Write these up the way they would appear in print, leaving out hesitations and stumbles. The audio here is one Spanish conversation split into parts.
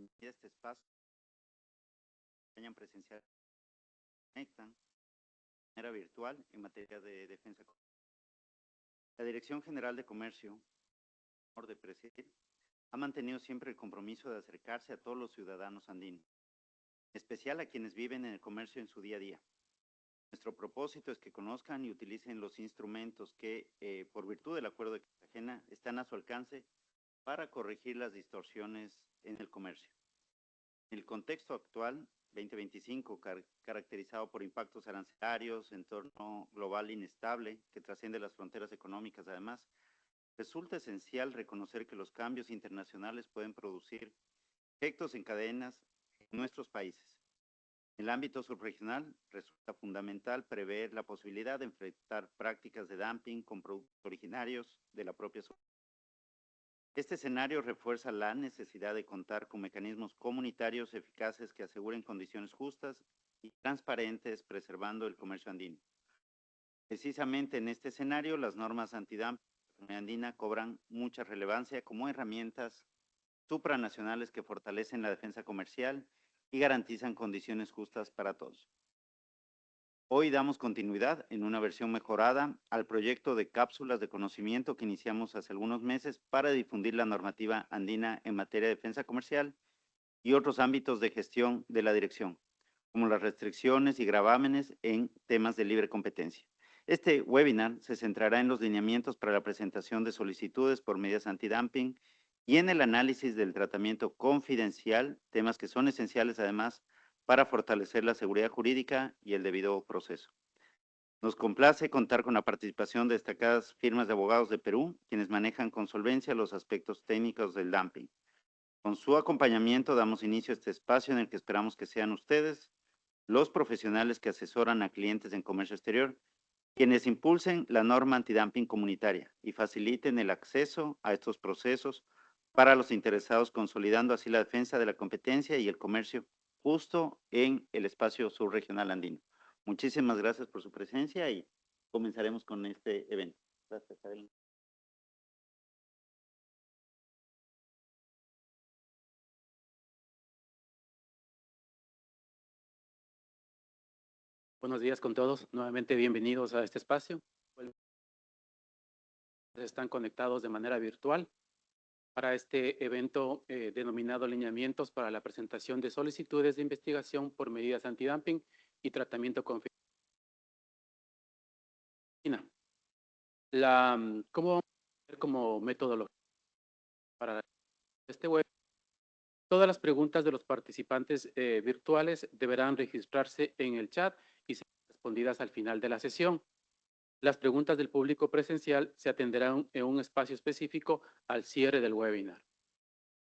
bienvenida a este espacio. Vayan presencial, conectan de manera virtual en materia de defensa. La Dirección General de Comercio, de presidir, ha mantenido siempre el compromiso de acercarse a todos los ciudadanos andinos, en especial a quienes viven en el comercio en su día a día. Nuestro propósito es que conozcan y utilicen los instrumentos que, por virtud del Acuerdo de Cartagena, están a su alcance para corregir las distorsiones en el comercio. En el contexto actual, 2025, caracterizado por impactos arancelarios, entorno global inestable que trasciende las fronteras económicas, además, resulta esencial reconocer que los cambios internacionales pueden producir efectos en cadenas en nuestros países. En el ámbito subregional, resulta fundamental prever la posibilidad de enfrentar prácticas de dumping con productos originarios de la propia zona. Este escenario refuerza la necesidad de contar con mecanismos comunitarios eficaces que aseguren condiciones justas y transparentes, preservando el comercio andino. Precisamente en este escenario, las normas antidumping andina cobran mucha relevancia como herramientas supranacionales que fortalecen la defensa comercial y garantizan condiciones justas para todos. Hoy damos continuidad en una versión mejorada al proyecto de cápsulas de conocimiento que iniciamos hace algunos meses para difundir la normativa andina en materia de defensa comercial y otros ámbitos de gestión de la dirección, como las restricciones y gravámenes en temas de libre competencia. Este webinar se centrará en los lineamientos para la presentación de solicitudes por medidas antidumping y en el análisis del tratamiento confidencial, temas que son esenciales además para fortalecer la seguridad jurídica y el debido proceso. Nos complace contar con la participación de destacadas firmas de abogados de Perú, quienes manejan con solvencia los aspectos técnicos del dumping. Con su acompañamiento damos inicio a este espacio en el que esperamos que sean ustedes, los profesionales que asesoran a clientes en comercio exterior, quienes impulsen la norma antidumping comunitaria y faciliten el acceso a estos procesos para los interesados, consolidando así la defensa de la competencia y el comercio justo en el espacio subregional andino. Muchísimas gracias por su presencia y comenzaremos con este evento. Gracias, Adelante. Buenos días con todos. Nuevamente bienvenidos a este espacio. Están conectados de manera virtual para este evento denominado Lineamientos para la presentación de solicitudes de investigación por medidas antidumping y tratamiento confidencial. ¿Cómo vamos a hacer como metodología para este web? Todas las preguntas de los participantes virtuales deberán registrarse en el chat y ser respondidas al final de la sesión. Las preguntas del público presencial se atenderán en un espacio específico al cierre del webinar.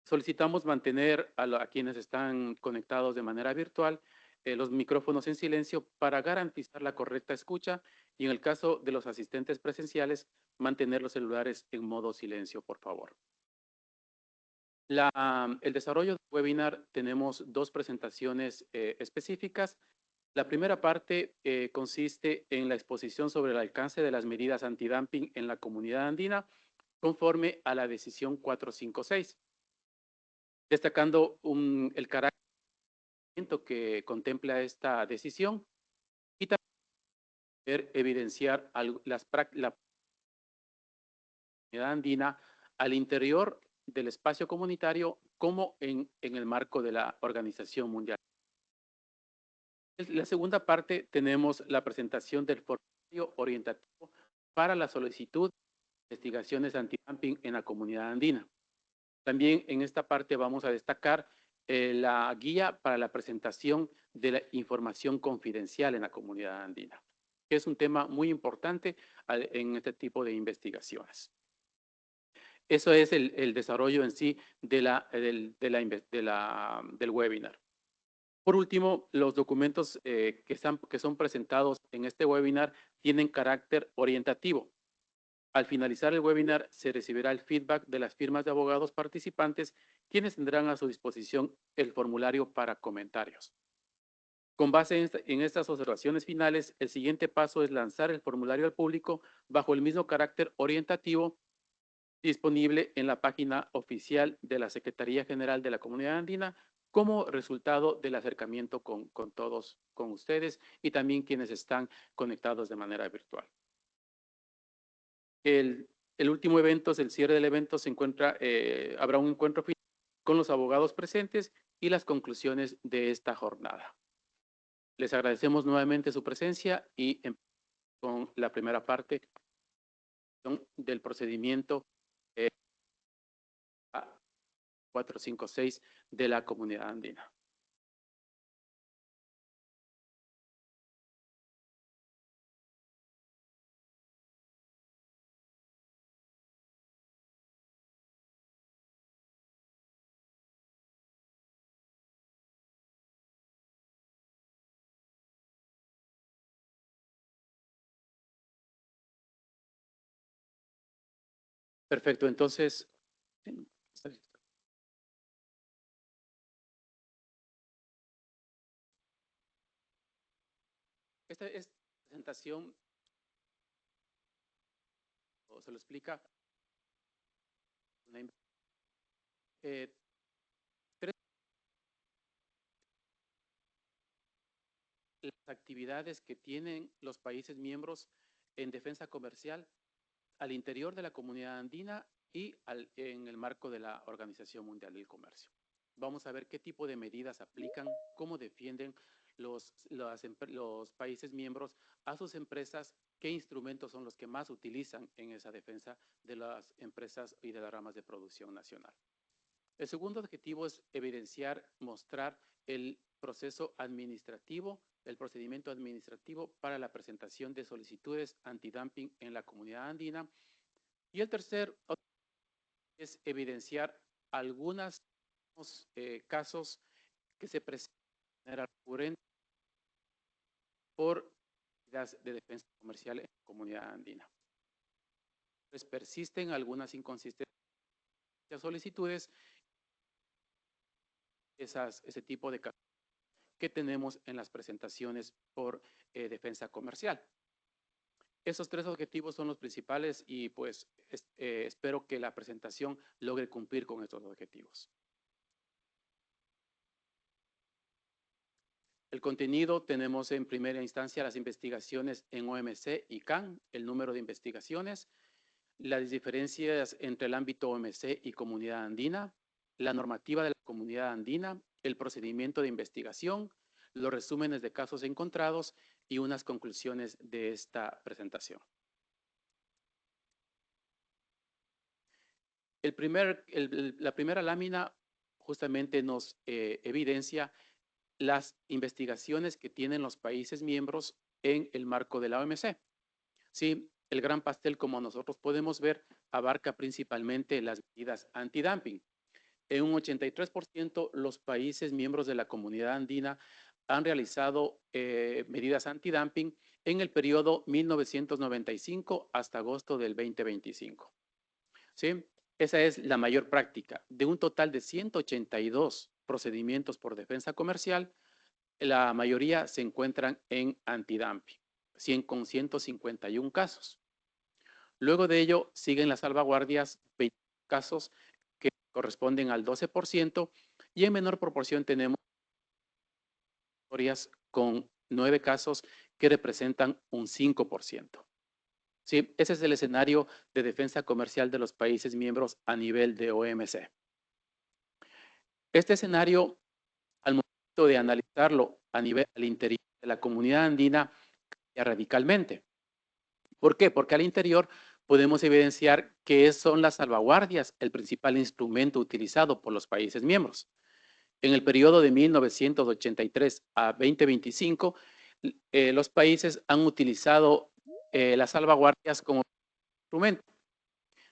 Solicitamos mantener a quienes están conectados de manera virtual los micrófonos en silencio para garantizar la correcta escucha y en el caso de los asistentes presenciales, mantener los celulares en modo silencio, por favor. El desarrollo del webinar tenemos dos presentaciones específicas. La primera parte consiste en la exposición sobre el alcance de las medidas antidumping en la comunidad andina conforme a la decisión 456, destacando el carácter que contempla esta decisión y también evidenciar la comunidad andina al interior del espacio comunitario como en el marco de la Organización Mundial. En la segunda parte tenemos la presentación del formulario orientativo para la solicitud de investigaciones antidumping en la comunidad andina. También en esta parte vamos a destacar la guía para la presentación de la información confidencial en la comunidad andina, que es un tema muy importante en este tipo de investigaciones. Eso es el desarrollo en sí del webinar. Por último, los documentos que son presentados en este webinar tienen carácter orientativo. Al finalizar el webinar, se recibirá el feedback de las firmas de abogados participantes, quienes tendrán a su disposición el formulario para comentarios. Con base en estas observaciones finales, el siguiente paso es lanzar el formulario al público bajo el mismo carácter orientativo disponible en la página oficial de la Secretaría General de la Comunidad Andina como resultado del acercamiento con todos, con ustedes y también quienes están conectados de manera virtual. El último evento es el cierre del evento. Habrá un encuentro final con los abogados presentes y las conclusiones de esta jornada. Les agradecemos nuevamente su presencia y empezamos con la primera parte del procedimiento 456 de la Comunidad Andina. Perfecto, entonces, esta presentación se lo explica las actividades que tienen los países miembros en defensa comercial al interior de la Comunidad Andina y en el marco de la Organización Mundial del Comercio. Vamos a ver qué tipo de medidas aplican, cómo defienden los países miembros a sus empresas, qué instrumentos son los que más utilizan en esa defensa de las empresas y de las ramas de producción nacional. El segundo objetivo es evidenciar, mostrar el proceso administrativo, el procedimiento administrativo para la presentación de solicitudes antidumping en la Comunidad Andina. Y el tercer es evidenciar algunos casos que se presentan de manera recurrente por medidas de defensa comercial en la Comunidad Andina. Pues persisten algunas inconsistencias en solicitudes, ese tipo de casos que tenemos en las presentaciones por defensa comercial. Esos tres objetivos son los principales y pues espero que la presentación logre cumplir con estos objetivos. El contenido, tenemos en primera instancia las investigaciones en OMC y CAN, el número de investigaciones, las diferencias entre el ámbito OMC y Comunidad Andina, la normativa de la Comunidad Andina, el procedimiento de investigación, los resúmenes de casos encontrados y unas conclusiones de esta presentación. La primera lámina justamente nos evidencia las investigaciones que tienen los países miembros en el marco de la OMC. Sí, el gran pastel, como nosotros podemos ver, abarca principalmente las medidas antidumping. En un 83% los países miembros de la Comunidad Andina han realizado medidas antidumping en el periodo 1995 hasta agosto del 2025. ¿Sí? Esa es la mayor práctica. De un total de 182 procedimientos por defensa comercial, la mayoría se encuentran en antidumping, con 151 casos. Luego de ello siguen las salvaguardias, 20 casos que corresponden al 12%, y en menor proporción tenemos con 9 casos que representan un 5%. Sí, ese es el escenario de defensa comercial de los países miembros a nivel de OMC. Este escenario, al momento de analizarlo a nivel al interior de la Comunidad Andina, cambia radicalmente. ¿Por qué? Porque al interior podemos evidenciar que son las salvaguardias el principal instrumento utilizado por los países miembros. En el periodo de 1983 a 2025, los países han utilizado las salvaguardias como instrumento.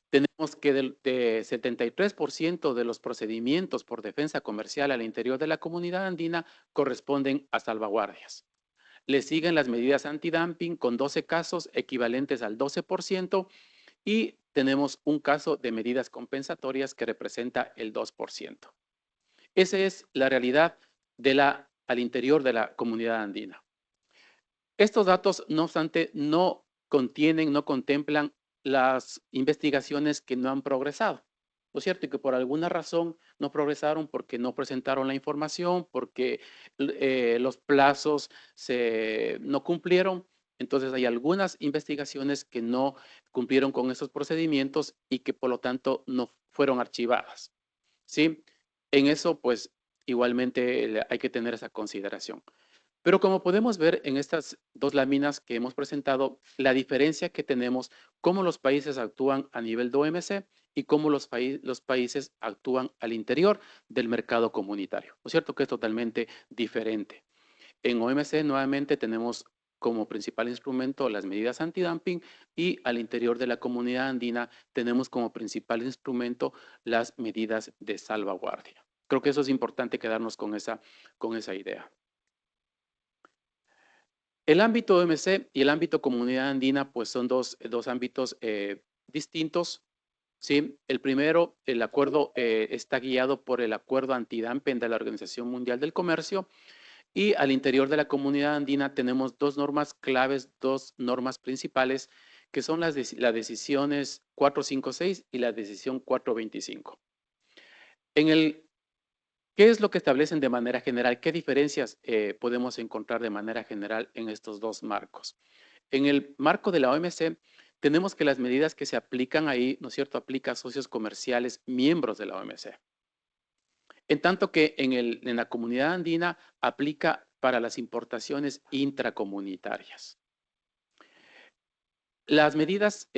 Tenemos que del 73% de los procedimientos por defensa comercial al interior de la Comunidad Andina corresponden a salvaguardias. Le siguen las medidas antidumping con 12 casos equivalentes al 12% y tenemos un caso de medidas compensatorias que representa el 2%. Esa es la realidad al interior de la Comunidad Andina. Estos datos, no obstante, no contemplan las investigaciones que no han progresado, ¿no es cierto? Y que por alguna razón no progresaron porque no presentaron la información, porque los plazos no cumplieron. Entonces hay algunas investigaciones que no cumplieron con esos procedimientos y que por lo tanto no fueron archivadas, ¿sí? En eso, pues, igualmente hay que tener esa consideración. Pero como podemos ver en estas dos láminas que hemos presentado, la diferencia que tenemos, cómo los países actúan a nivel de OMC y cómo los países actúan al interior del mercado comunitario, ¿no es cierto? Que es totalmente diferente. En OMC nuevamente tenemos como principal instrumento las medidas antidumping y al interior de la comunidad andina tenemos como principal instrumento las medidas de salvaguardia. Creo que eso es importante quedarnos con esa idea. El ámbito OMC y el ámbito comunidad andina pues son dos ámbitos distintos. ¿Sí? El primero, el acuerdo está guiado por el acuerdo antidumping de la Organización Mundial del Comercio. Y al interior de la comunidad andina tenemos dos normas claves, dos normas principales, que son las decisiones 456 y la decisión 425. ¿Qué es lo que establecen de manera general? ¿Qué diferencias podemos encontrar de manera general en estos dos marcos? En el marco de la OMC, tenemos que las medidas que se aplican ahí, ¿no es cierto?, aplica a socios comerciales miembros de la OMC. En tanto que en la comunidad andina aplica para las importaciones intracomunitarias. Las medidas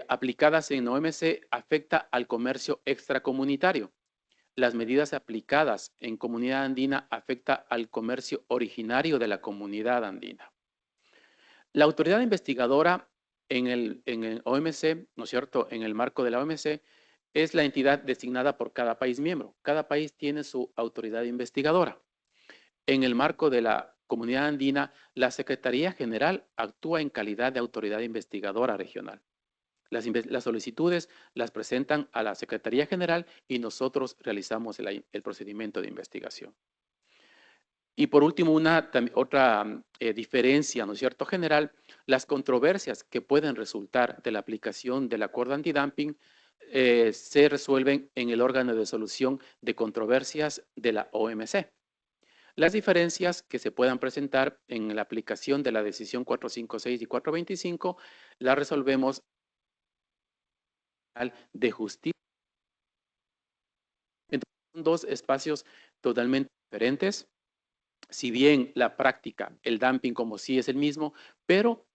aplicadas en OMC afectan al comercio extracomunitario. Las medidas aplicadas en comunidad andina afectan al comercio originario de la comunidad andina. La autoridad investigadora en el OMC, ¿no es cierto?, en el marco de la OMC, es la entidad designada por cada país miembro. Cada país tiene su autoridad investigadora. En el marco de la comunidad andina, la Secretaría General actúa en calidad de autoridad investigadora regional. Las solicitudes las presentan a la Secretaría General y nosotros realizamos el procedimiento de investigación. Y por último, otra diferencia, ¿no es cierto?, general, las controversias que pueden resultar de la aplicación del acuerdo antidumping se resuelven en el órgano de solución de controversias de la OMC. Las diferencias que se puedan presentar en la aplicación de la decisión 456 y 425 las resolvemos de justicia. Entonces, son dos espacios totalmente diferentes. Si bien la práctica, el dumping como sí es el mismo, pero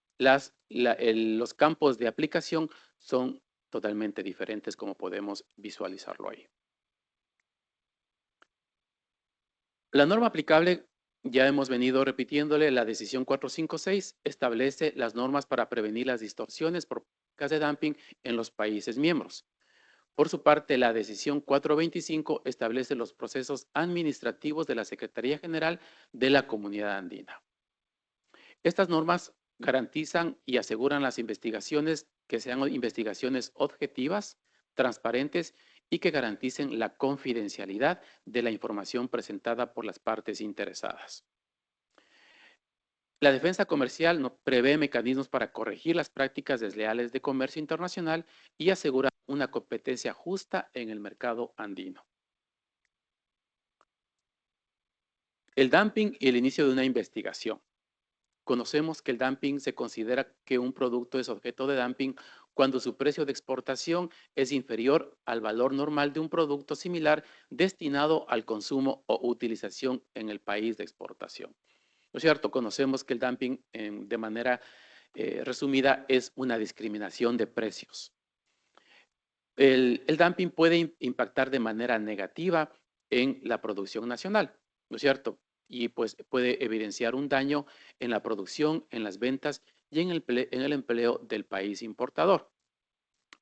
los campos de aplicación son totalmente diferentes como podemos visualizarlo ahí. La norma aplicable, ya hemos venido repitiéndole, la decisión 456 establece las normas para prevenir las distorsiones por prácticas de dumping en los países miembros. Por su parte, la decisión 425 establece los procesos administrativos de la Secretaría General de la Comunidad Andina. Estas normas garantizan y aseguran las investigaciones que sean investigaciones objetivas, transparentes y que garanticen la confidencialidad de la información presentada por las partes interesadas. La defensa comercial no prevé mecanismos para corregir las prácticas desleales de comercio internacional y asegurar una competencia justa en el mercado andino. El dumping y el inicio de una investigación. Conocemos que el dumping se considera que un producto es objeto de dumping cuando su precio de exportación es inferior al valor normal de un producto similar destinado al consumo o utilización en el país de exportación. ¿No es cierto? Conocemos que el dumping, de manera resumida, es una discriminación de precios. El dumping puede impactar de manera negativa en la producción nacional, ¿no es cierto? Y pues puede evidenciar un daño en la producción, en las ventas y en el empleo del país importador.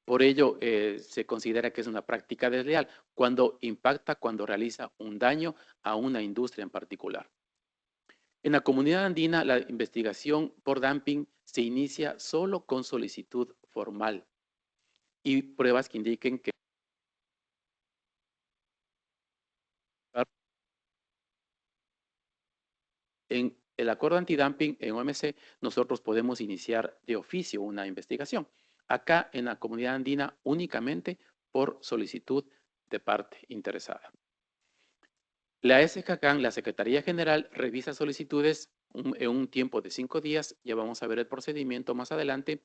Por ello, se considera que es una práctica desleal cuando impacta, cuando realiza un daño a una industria en particular. En la comunidad andina, la investigación por dumping se inicia solo con solicitud formal y pruebas que indiquen que en el acuerdo antidumping en OMC nosotros podemos iniciar de oficio una investigación. acá en la comunidad andina únicamente por solicitud de parte interesada. La SGCAN, la Secretaría General, revisa solicitudes en un tiempo de 5 días, ya vamos a ver el procedimiento más adelante,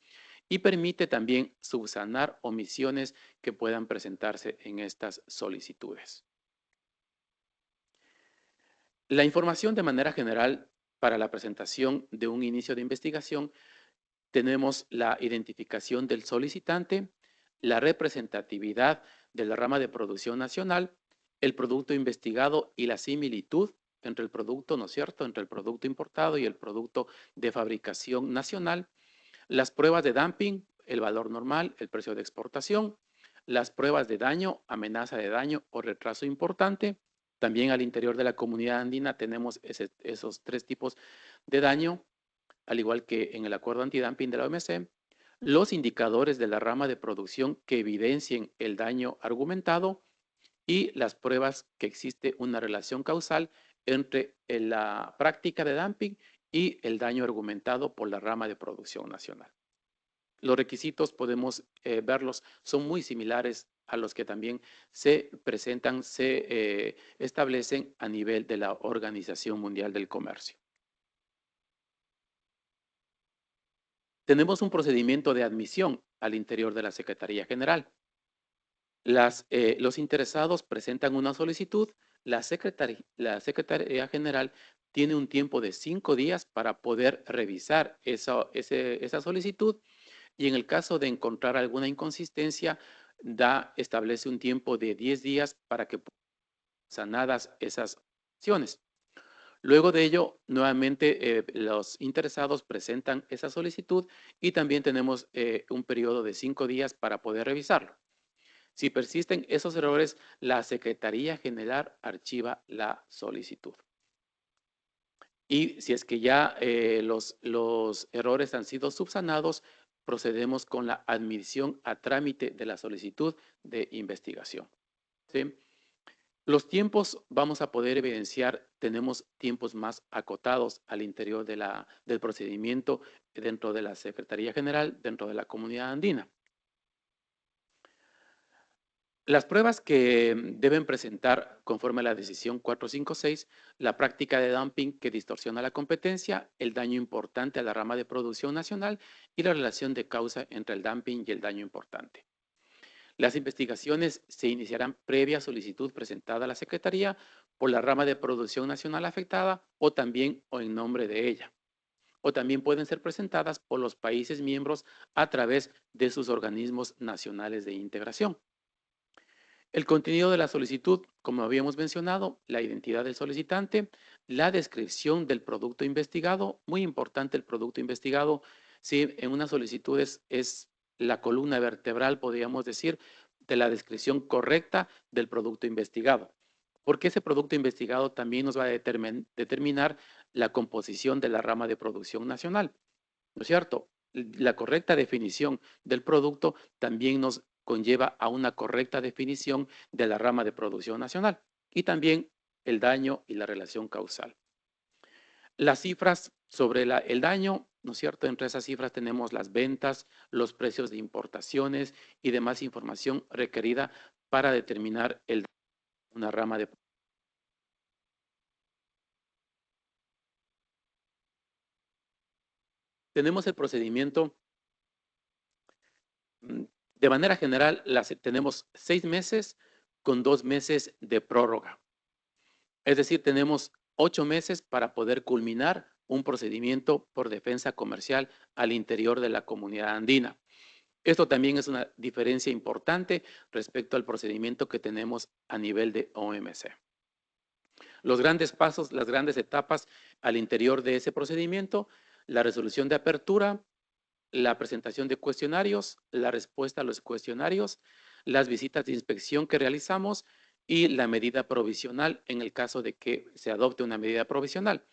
y permite también subsanar omisiones que puedan presentarse en estas solicitudes. La información de manera general para la presentación de un inicio de investigación, tenemos la identificación del solicitante, la representatividad de la rama de producción nacional, el producto investigado y la similitud entre el producto, ¿no es cierto?, entre el producto importado y el producto de fabricación nacional, las pruebas de dumping, el valor normal, el precio de exportación, las pruebas de daño, amenaza de daño o retraso importante. También al interior de la comunidad andina tenemos esos 3 tipos de daño, al igual que en el acuerdo antidumping de la OMC, los indicadores de la rama de producción que evidencien el daño argumentado y las pruebas que existe una relación causal entre la práctica de dumping y el daño argumentado por la rama de producción nacional. Los requisitos podemos verlos, son muy similares a los que también se presentan, se establecen a nivel de la Organización Mundial del Comercio. Tenemos un procedimiento de admisión al interior de la Secretaría General. Los interesados presentan una solicitud, la Secretaría General tiene un tiempo de 5 días para poder revisar esa solicitud y en el caso de encontrar alguna inconsistencia, establece un tiempo de 10 días para que puedan ser sanadas esas acciones. Luego de ello, nuevamente los interesados presentan esa solicitud y también tenemos un periodo de 5 días para poder revisarlo. Si persisten esos errores, la Secretaría General archiva la solicitud. Y si es que ya los errores han sido subsanados, procedemos con la admisión a trámite de la solicitud de investigación. ¿Sí? Los tiempos vamos a poder evidenciar, tenemos tiempos más acotados al interior del procedimiento dentro de la Secretaría General, dentro de la comunidad andina. Las pruebas que deben presentar conforme a la decisión 456, la práctica de dumping que distorsiona la competencia, el daño importante a la rama de producción nacional y la relación de causa entre el dumping y el daño importante. Las investigaciones se iniciarán previa solicitud presentada a la Secretaría por la rama de producción nacional afectada o también o en nombre de ella. O también pueden ser presentadas por los países miembros a través de sus organismos nacionales de integración. El contenido de la solicitud, como habíamos mencionado, la identidad del solicitante, la descripción del producto investigado, muy importante el producto investigado, si en una solicitud es la columna vertebral, podríamos decir, de la descripción correcta del producto investigado. Porque ese producto investigado también nos va a determinar la composición de la rama de producción nacional, ¿no es cierto? La correcta definición del producto también nos conlleva a una correcta definición de la rama de producción nacional y también el daño y la relación causal. Las cifras sobre el daño, ¿no es cierto? Entre esas cifras tenemos las ventas, los precios de importaciones y demás información requerida para determinar el daño de una rama de. Tenemos el procedimiento. De manera general, tenemos 6 meses con 2 meses de prórroga. Es decir, tenemos 8 meses para poder culminar un procedimiento por defensa comercial al interior de la comunidad andina. Esto también es una diferencia importante respecto al procedimiento que tenemos a nivel de OMC. Los grandes pasos, las grandes etapas al interior de ese procedimiento, la resolución de apertura, la presentación de cuestionarios, la respuesta a los cuestionarios, las visitas de inspección que realizamos y la medida provisional en el caso de que se adopte una medida provisional.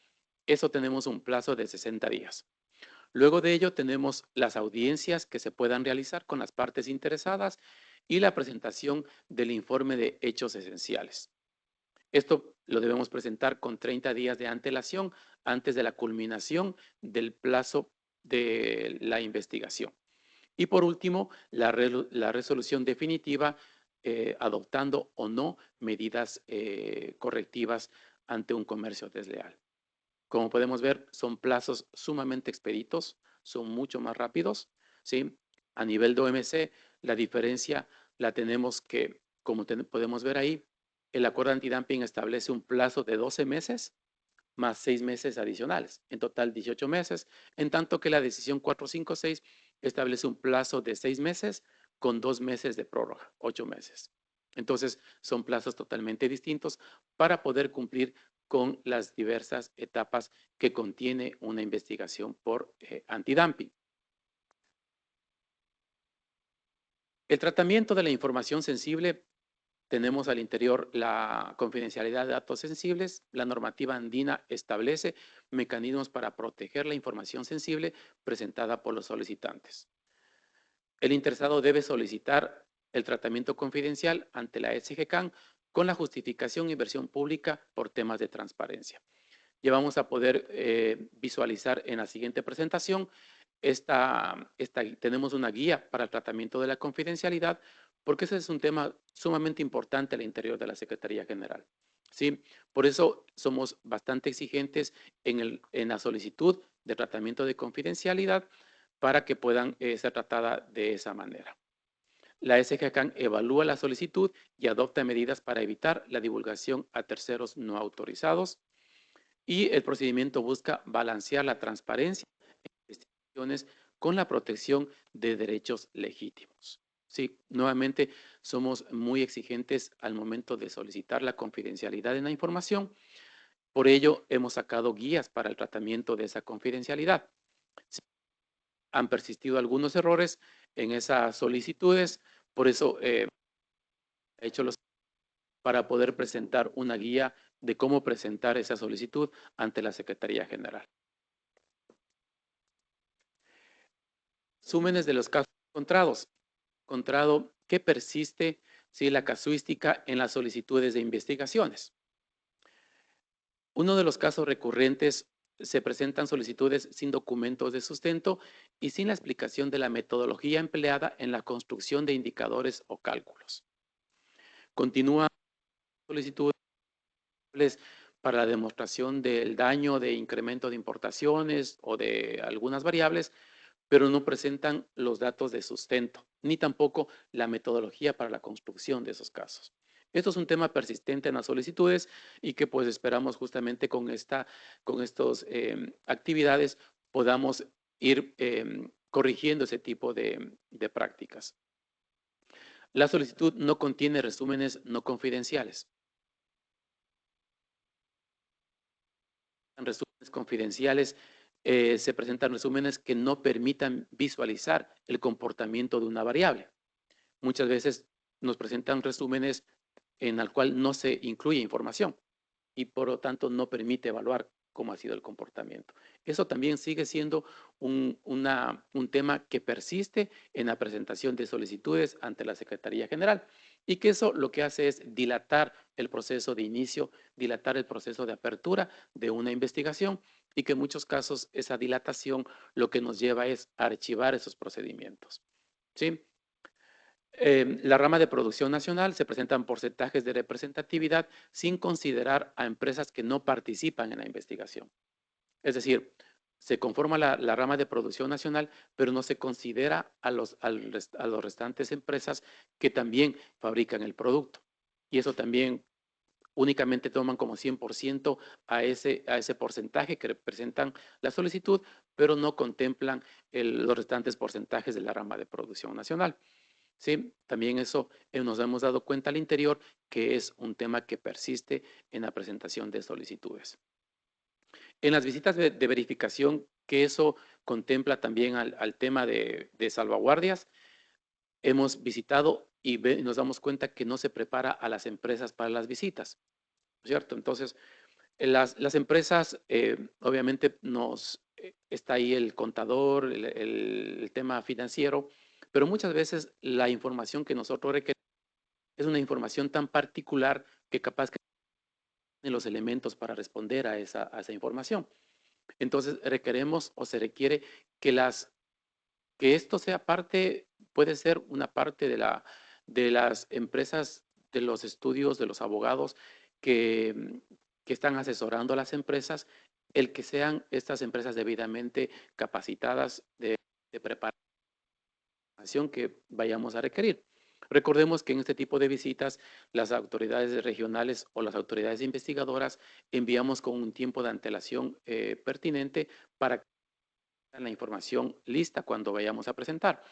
Eso tenemos un plazo de 60 días. Luego de ello tenemos las audiencias que se puedan realizar con las partes interesadas y la presentación del informe de hechos esenciales. Esto lo debemos presentar con 30 días de antelación antes de la culminación del plazo de la investigación. Y por último, la resolución definitiva adoptando o no medidas correctivas ante un comercio desleal. Como podemos ver, son plazos sumamente expeditos, son mucho más rápidos, ¿sí? A nivel de OMC, la diferencia la tenemos que, como podemos ver ahí, el acuerdo antidumping establece un plazo de 12 meses más 6 meses adicionales, en total 18 meses, en tanto que la decisión 456 establece un plazo de 6 meses con 2 meses de prórroga, 8 meses. Entonces, son plazos totalmente distintos para poder cumplir con las diversas etapas que contiene una investigación por antidumping. El tratamiento de la información sensible, tenemos al interior la confidencialidad de datos sensibles. La normativa andina establece mecanismos para proteger la información sensible presentada por los solicitantes. El interesado debe solicitar el tratamiento confidencial ante la SGCAN con la justificación y versión pública por temas de transparencia. Ya vamos a poder visualizar en la siguiente presentación. Tenemos una guía para el tratamiento de la confidencialidad, porque ese es un tema sumamente importante al interior de la Secretaría General. ¿Sí? Por eso somos bastante exigentes en la solicitud de tratamiento de confidencialidad para que puedan ser tratada de esa manera. La SGCAN evalúa la solicitud y adopta medidas para evitar la divulgación a terceros no autorizados, y el procedimiento busca balancear la transparencia en investigaciones con la protección de derechos legítimos. Sí, nuevamente somos muy exigentes al momento de solicitar la confidencialidad en la información. Por ello, hemos sacado guías para el tratamiento de esa confidencialidad. Sí, han persistido algunos errores en esas solicitudes, por eso he hecho los para poder presentar una guía de cómo presentar esa solicitud ante la Secretaría General. Resúmenes de los casos encontrados. Encontrado que persiste la casuística en las solicitudes de investigaciones. Uno de los casos recurrentes, se presentan solicitudes sin documentos de sustento y sin la explicación de la metodología empleada en la construcción de indicadores o cálculos. Continúa solicitudes para la demostración del daño de incremento de importaciones o de algunas variables, pero no presentan los datos de sustento, ni tampoco la metodología para la construcción de esos casos. Esto es un tema persistente en las solicitudes y que pues esperamos justamente con estas actividades podamos ir corrigiendo ese tipo de prácticas. La solicitud no contiene resúmenes no confidenciales. Resúmenes confidenciales, se presentan resúmenes que no permitan visualizar el comportamiento de una variable. Muchas veces nos presentan resúmenes en el cual no se incluye información y por lo tanto no permite evaluar cómo ha sido el comportamiento. Eso también sigue siendo un tema que persiste en la presentación de solicitudes ante la Secretaría General y que eso lo que hace es dilatar el proceso de inicio, dilatar el proceso de apertura de una investigación y que en muchos casos esa dilatación lo que nos lleva es a archivar esos procedimientos. ¿Sí? La rama de producción nacional se presentan porcentajes de representatividad sin considerar a empresas que no participan en la investigación. Es decir, se conforma la rama de producción nacional, pero no se considera a los restantes empresas que también fabrican el producto. Y eso también únicamente toman como 100% a ese porcentaje que representan la solicitud, pero no contemplan los restantes porcentajes de la rama de producción nacional. Sí, también eso nos hemos dado cuenta al interior que es un tema que persiste en la presentación de solicitudes. En las visitas de verificación, que eso contempla también al tema de salvaguardias, hemos visitado y nos damos cuenta que no se prepara a las empresas para las visitas, ¿cierto? Entonces, las empresas, obviamente, está ahí el contador, el tema financiero, pero muchas veces la información que nosotros requerimos es una información tan particular que capaz que tiene los elementos para responder a esa información. Entonces, requeremos o se requiere que las que esto sea parte, puede ser una parte de las empresas, de los estudios, de los abogados que, que están asesorando a las empresas, el que sean estas empresas debidamente capacitadas de preparación que vayamos a requerir. Recordemos que en este tipo de visitas, las autoridades regionales o las autoridades investigadoras enviamos con un tiempo de antelación pertinente para que la información lista cuando vayamos a presentar.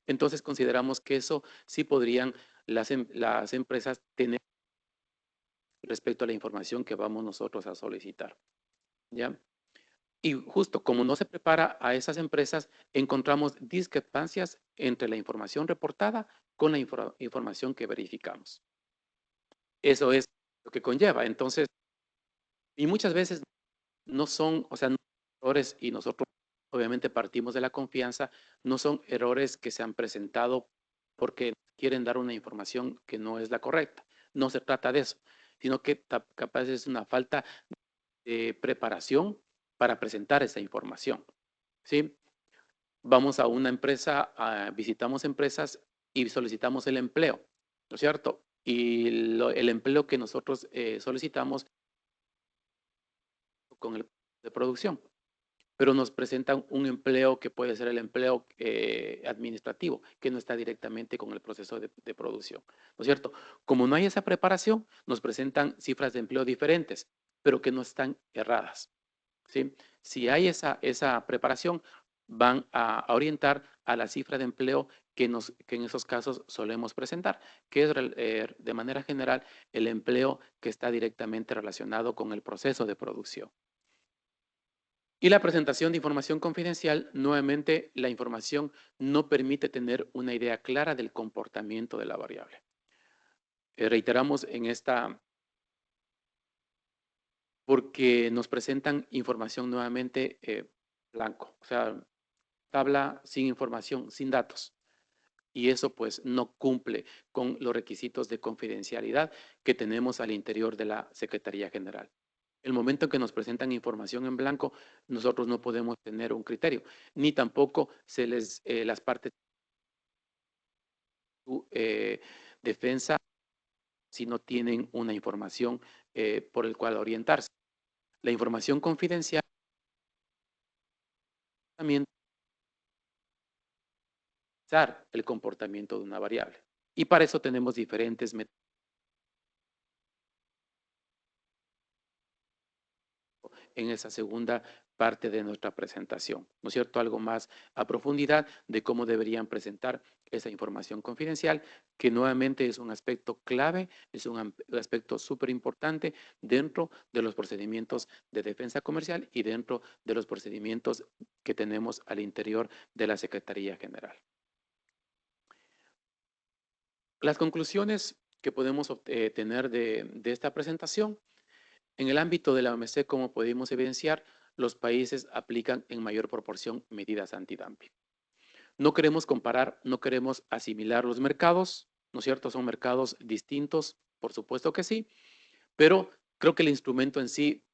Entonces consideramos que eso sí podrían las empresas tener respecto a la información que vamos nosotros a solicitar. ¿Ya? Y justo como no se prepara a esas empresas, encontramos discrepancias entre la información reportada con la información que verificamos. Eso es lo que conlleva. Entonces, y muchas veces no son, o sea, no son errores, y nosotros obviamente partimos de la confianza, no son errores que se han presentado porque quieren dar una información que no es la correcta. No se trata de eso, sino que capaz es una falta de preparación para presentar esa información. ¿Sí? Vamos a una empresa, visitamos empresas y solicitamos el empleo, ¿no es cierto? Y el empleo que nosotros solicitamos con el de producción, pero nos presentan un empleo que puede ser el empleo administrativo, que no está directamente con el proceso de producción, ¿no es cierto? Como no hay esa preparación, nos presentan cifras de empleo diferentes, pero que no están erradas, ¿sí? Si hay esa preparación, van a orientar a la cifra de empleo que en esos casos solemos presentar, que es de manera general el empleo que está directamente relacionado con el proceso de producción. Y la presentación de información confidencial, nuevamente la información no permite tener una idea clara del comportamiento de la variable. Reiteramos en esta, porque nos presentan información nuevamente blanco, o sea, tabla sin información, sin datos. Y eso pues no cumple con los requisitos de confidencialidad que tenemos al interior de la Secretaría General. El momento en que nos presentan información en blanco, nosotros no podemos tener un criterio, ni tampoco las partes de defensa si no tienen una información por el cual orientarse. La información confidencial también es el comportamiento de una variable. Y para eso tenemos diferentes métodos en esa segunda parte de nuestra presentación, ¿no es cierto? Algo más a profundidad de cómo deberían presentar esa información confidencial, que nuevamente es un aspecto clave, es un aspecto súper importante dentro de los procedimientos de defensa comercial y dentro de los procedimientos que tenemos al interior de la Secretaría General. Las conclusiones que podemos tener de esta presentación: en el ámbito de la OMC, como pudimos evidenciar, los países aplican en mayor proporción medidas antidumping. No queremos comparar, no queremos asimilar los mercados, ¿no es cierto? Son mercados distintos, por supuesto que sí, pero creo que el instrumento en sí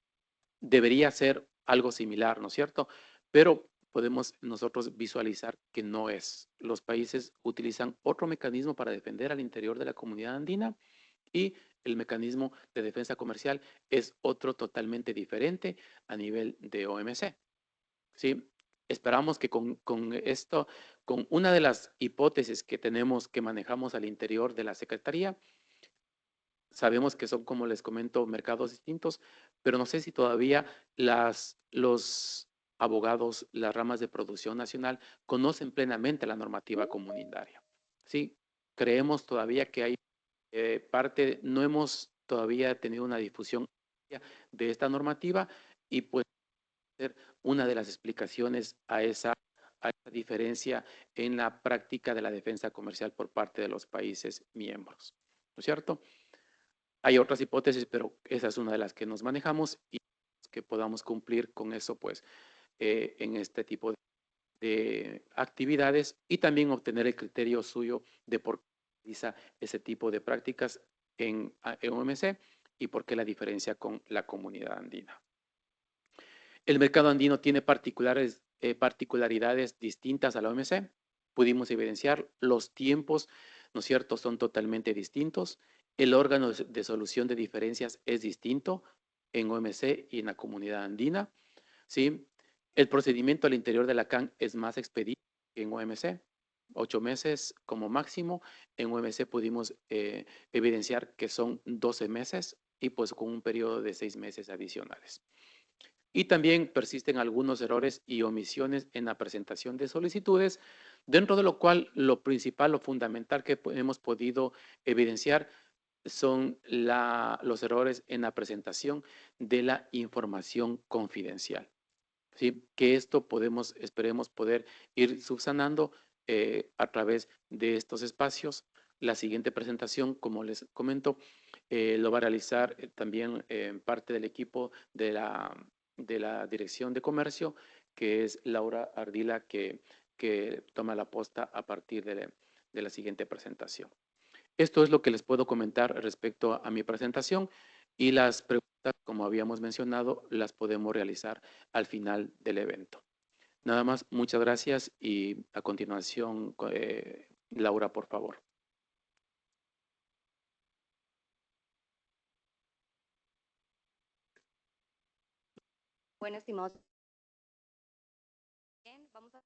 debería ser algo similar, ¿no es cierto? Pero podemos nosotros visualizar que no es. Los países utilizan otro mecanismo para defender al interior de la comunidad andina, y el mecanismo de defensa comercial es otro totalmente diferente a nivel de OMC. ¿Sí? Esperamos que con esto, con una de las hipótesis que tenemos, que manejamos al interior de la Secretaría, sabemos que son, como les comento, mercados distintos, pero no sé si todavía los abogados, las ramas de producción nacional, conocen plenamente la normativa comunitaria. Sí, creemos todavía que hay no hemos todavía tenido una difusión de esta normativa, y pues ser una de las explicaciones a esa diferencia en la práctica de la defensa comercial por parte de los países miembros, ¿no es cierto? Hay otras hipótesis, pero esa es una de las que nos manejamos, y que podamos cumplir con eso pues en este tipo de actividades, y también obtener el criterio suyo de por qué utiliza ese tipo de prácticas en OMC y por qué la diferencia con la comunidad andina. El mercado andino tiene particulares particularidades distintas a la OMC. Pudimos evidenciar los tiempos, ¿no es cierto?, son totalmente distintos. El órgano de solución de diferencias es distinto en OMC y en la comunidad andina, ¿sí? El procedimiento al interior de la CAN es más expedito que en OMC, 8 meses como máximo. En OMC pudimos evidenciar que son 12 meses y pues con un periodo de 6 meses adicionales. Y también persisten algunos errores y omisiones en la presentación de solicitudes, dentro de lo cual lo principal o fundamental que hemos podido evidenciar son los errores en la presentación de la información confidencial. ¿Sí? Que esto esperemos poder ir subsanando a través de estos espacios. La siguiente presentación, como les comento, lo va a realizar también parte del equipo de la Dirección de Comercio, que es Laura Ardila, que toma la posta a partir de la siguiente presentación. Esto es lo que les puedo comentar respecto a mi presentación, y las preguntas, como habíamos mencionado, las podemos realizar al final del evento. Nada más, muchas gracias, y a continuación, Laura, por favor. Bueno, estimados, bien, vamos a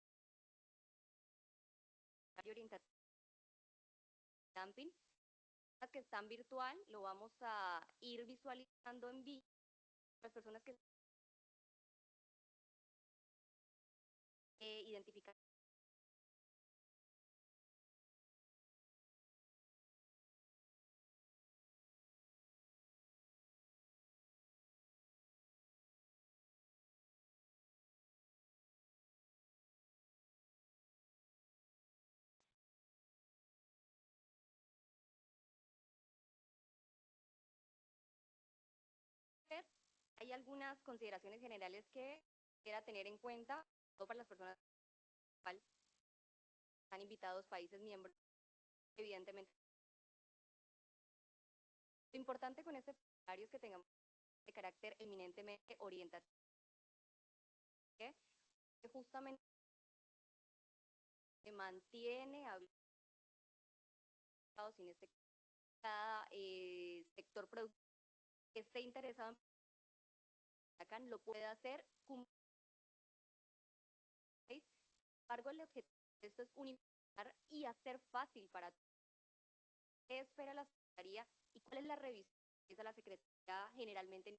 orientar camping. Las que están virtual, lo vamos a ir visualizando en vivo. Las personas que identifican. Hay algunas consideraciones generales que quiera tener en cuenta, todo para las personas que están invitados, países miembros, evidentemente. Lo importante con este formulario es que tengamos de carácter eminentemente orientativo, que justamente se mantiene abierto sin este cada sector productivo que esté interesado en acá lo puede hacer. Sin embargo, el objetivo de esto es unificar y hacer fácil para todos. ¿Qué espera la Secretaría y cuál es la revisión que realiza la Secretaría generalmente?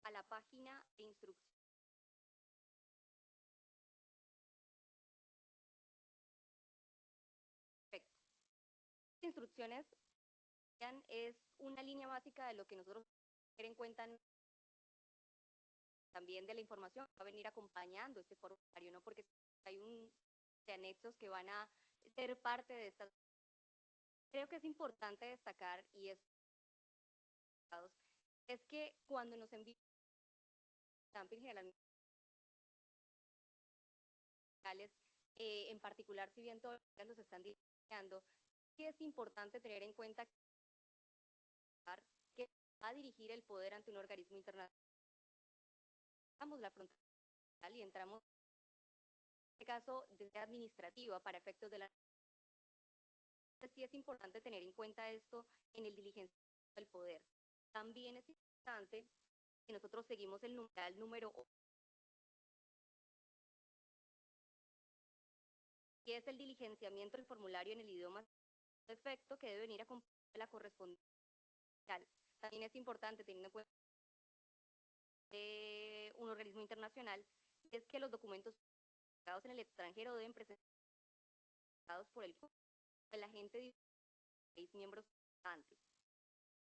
A la página de instrucción. Perfecto. Las instrucciones es una línea básica de lo que nosotros tener en cuenta, también de la información que va a venir acompañando este formulario, ¿no? Porque hay un de anexos que van a ser parte de estas. Creo que es importante destacar, y es que cuando nos envían generalmente en particular, si bien todos los están diseñando, sí es importante tener en cuenta que va a dirigir el poder ante un organismo internacional. Damos la frontera y entramos en este caso desde administrativa para efectos de la. Sí es importante tener en cuenta esto en el diligenciamiento del poder. También es importante que nosotros seguimos el numeral número 8, que es el diligenciamiento del formulario en el idioma de efecto, que debe venir a acompañar la correspondencia. También es importante, teniendo en cuenta un organismo internacional, es que los documentos presentados en el extranjero deben presentar por el agente de país miembros antes.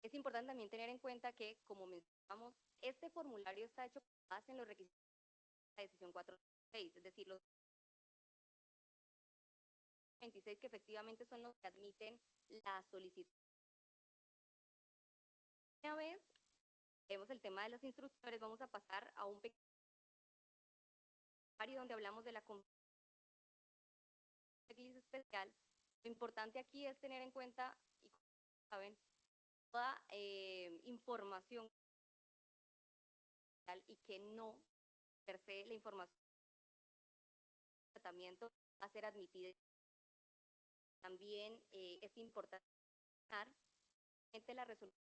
Es importante también tener en cuenta que, como mencionamos, este formulario está hecho con base en los requisitos la decisión 426, es decir, los 26 que efectivamente son los que admiten la solicitud. Una vez vemos el tema de los instructores, vamos a pasar a un pequeño donde hablamos de la checklist especial. Lo importante aquí es tener en cuenta, y como saben, toda información y que no per se la información de tratamiento va a ser admitida. También es importante la resolución.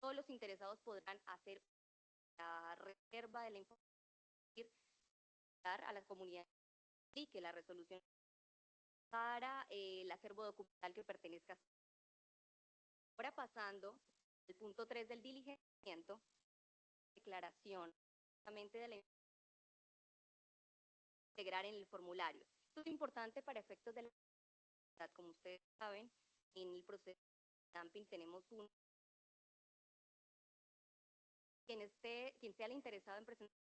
Todos los interesados podrán hacer la reserva de la información a las comunidades y que la resolución para el acervo documental que pertenezca. Ahora pasando al punto 3 del diligenciamiento, declaración de la integrar en el formulario. Esto es importante para efectos de la, como ustedes saben, en el proceso de dumping tenemos un quien sea el interesado en presentar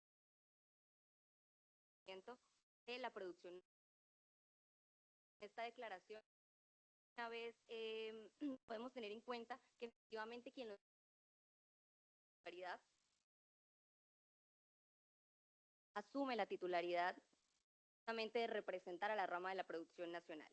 de la producción. Esta declaración, una vez podemos tener en cuenta que efectivamente quien lo asume la titularidad justamente de representar a la rama de la producción nacional.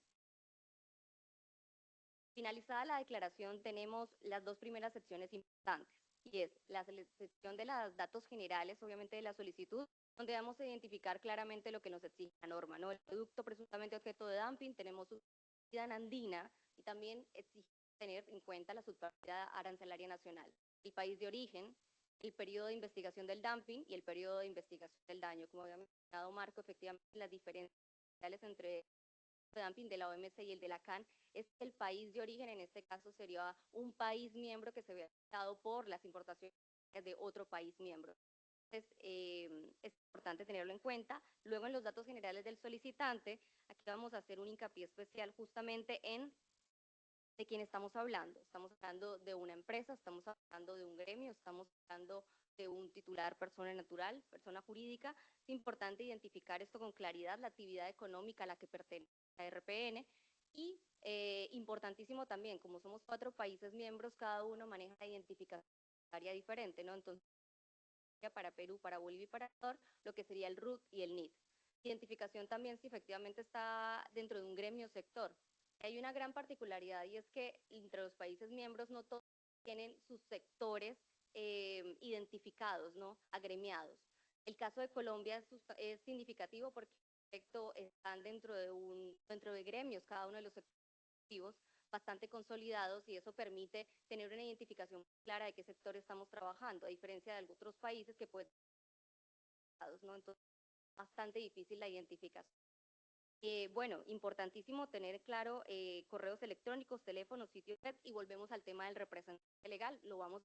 Finalizada la declaración, tenemos las dos primeras secciones importantes, y es la sección de los datos generales, obviamente de la solicitud, donde vamos a identificar claramente lo que nos exige la norma, ¿no? El producto presuntamente objeto de dumping, tenemos su subsidiariedad andina, y también exige tener en cuenta la subsidiariedad arancelaria nacional, el país de origen, el periodo de investigación del dumping y el periodo de investigación del daño. Como había mencionado Marco, efectivamente las diferencias entre el dumping de la OMC y el de la CAN es que el país de origen en este caso sería un país miembro que se ve afectado por las importaciones de otro país miembro. Entonces, es importante tenerlo en cuenta. Luego, en los datos generales del solicitante, aquí vamos a hacer un hincapié especial justamente en de quién estamos hablando. Estamos hablando de una empresa, estamos hablando de un gremio, estamos hablando de un titular, persona natural, persona jurídica. Es importante identificar esto con claridad, la actividad económica a la que pertenece la RPN, y importantísimo también, como somos 4 países miembros, cada uno maneja la identificación diferente, ¿no? Entonces, para Perú, para Bolivia y para Ecuador, lo que sería el RUT y el NIT. Identificación también si efectivamente está dentro de un gremio o sector. Hay una gran particularidad, y es que entre los países miembros no todos tienen sus sectores identificados, ¿no? Agremiados. El caso de Colombia es significativo porque están dentro de gremios, cada uno de los sectores bastante consolidados, y eso permite tener una identificación clara de qué sector estamos trabajando, a diferencia de otros países que pueden, ¿no? Entonces, bastante difícil la identificación. Bueno, importantísimo tener claro correos electrónicos, teléfonos, sitios web, y volvemos al tema del representante legal. Lo vamos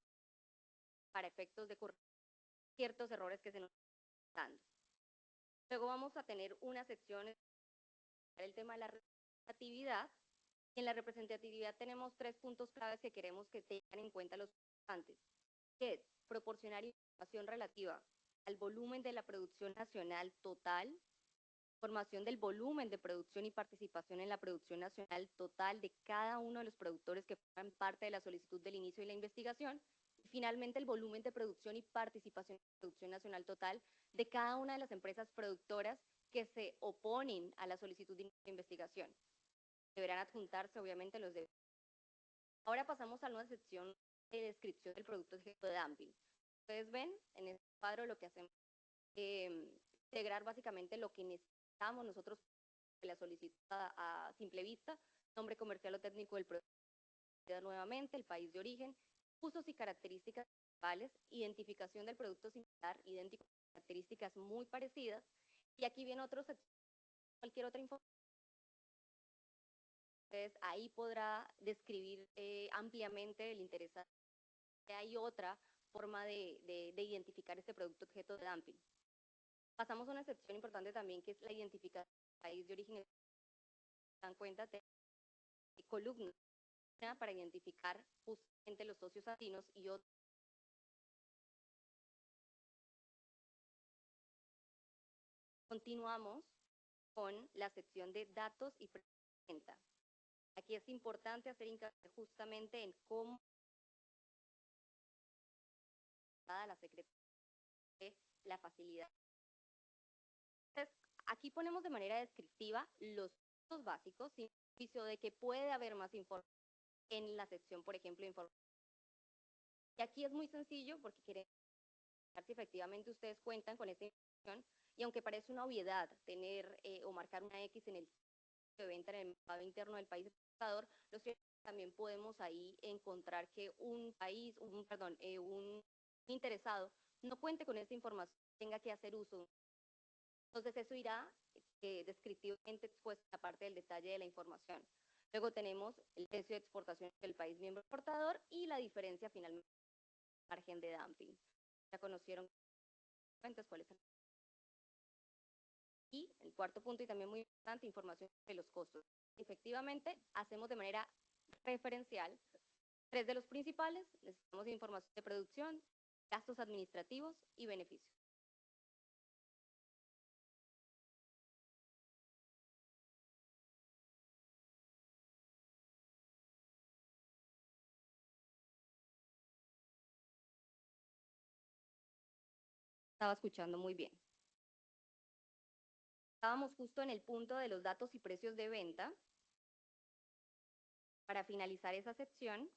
para efectos de corregir ciertos errores que se nos están dando. Luego vamos a tener una sección para el tema de la representatividad. En la representatividad tenemos 3 puntos claves que queremos que tengan en cuenta los participantes, que es proporcionar información relativa al volumen de la producción nacional total, información del volumen de producción y participación en la producción nacional total de cada uno de los productores que forman parte de la solicitud del inicio de la investigación, y finalmente el volumen de producción y participación en la producción nacional total de cada una de las empresas productoras que se oponen a la solicitud de investigación. Deberán adjuntarse obviamente los de. Ahora pasamos a una sección de descripción del producto objeto de dumping. Ustedes ven en este cuadro lo que hacemos, integrar básicamente lo que necesitamos nosotros de la solicitud a simple vista: nombre comercial o técnico del producto, nuevamente el país de origen, usos y características principales, identificación del producto similar, idéntico, características muy parecidas, y aquí viene otro sector, cualquier otra información. Entonces, ahí podrá describir ampliamente el interesado. Hay otra forma de identificar este producto objeto de dumping. Pasamos a una sección importante también, que es la identificación del país de origen. Se dan cuenta de columnas para identificar justamente los socios andinos y otros. Continuamos con la sección de datos y venta. Aquí es importante hacer hincapié justamente en cómo la Secretaría de la facilidad. Entonces, aquí ponemos de manera descriptiva los datos básicos, sin juicio de que puede haber más información en la sección, por ejemplo, información. Y aquí es muy sencillo porque queremos ver si efectivamente ustedes cuentan con esta información, y aunque parece una obviedad tener o marcar una X en el de venta en el mercado interno del país exportador, lo cierto es que también podemos ahí encontrar que un interesado no cuente con esta información, tenga que hacer uso. Entonces eso irá descriptivamente expuesto en la parte del detalle de la información. Luego tenemos el precio de exportación del país miembro exportador y la diferencia finalmente margen de dumping. Ya conocieron cuáles son. Y el cuarto punto, y también muy importante, información de los costos. Efectivamente, hacemos de manera referencial 3 de los principales. Necesitamos información de producción, gastos administrativos y beneficios. Estaba escuchando muy bien. Estábamos justo en el punto de los datos y precios de venta. Para finalizar esa sección,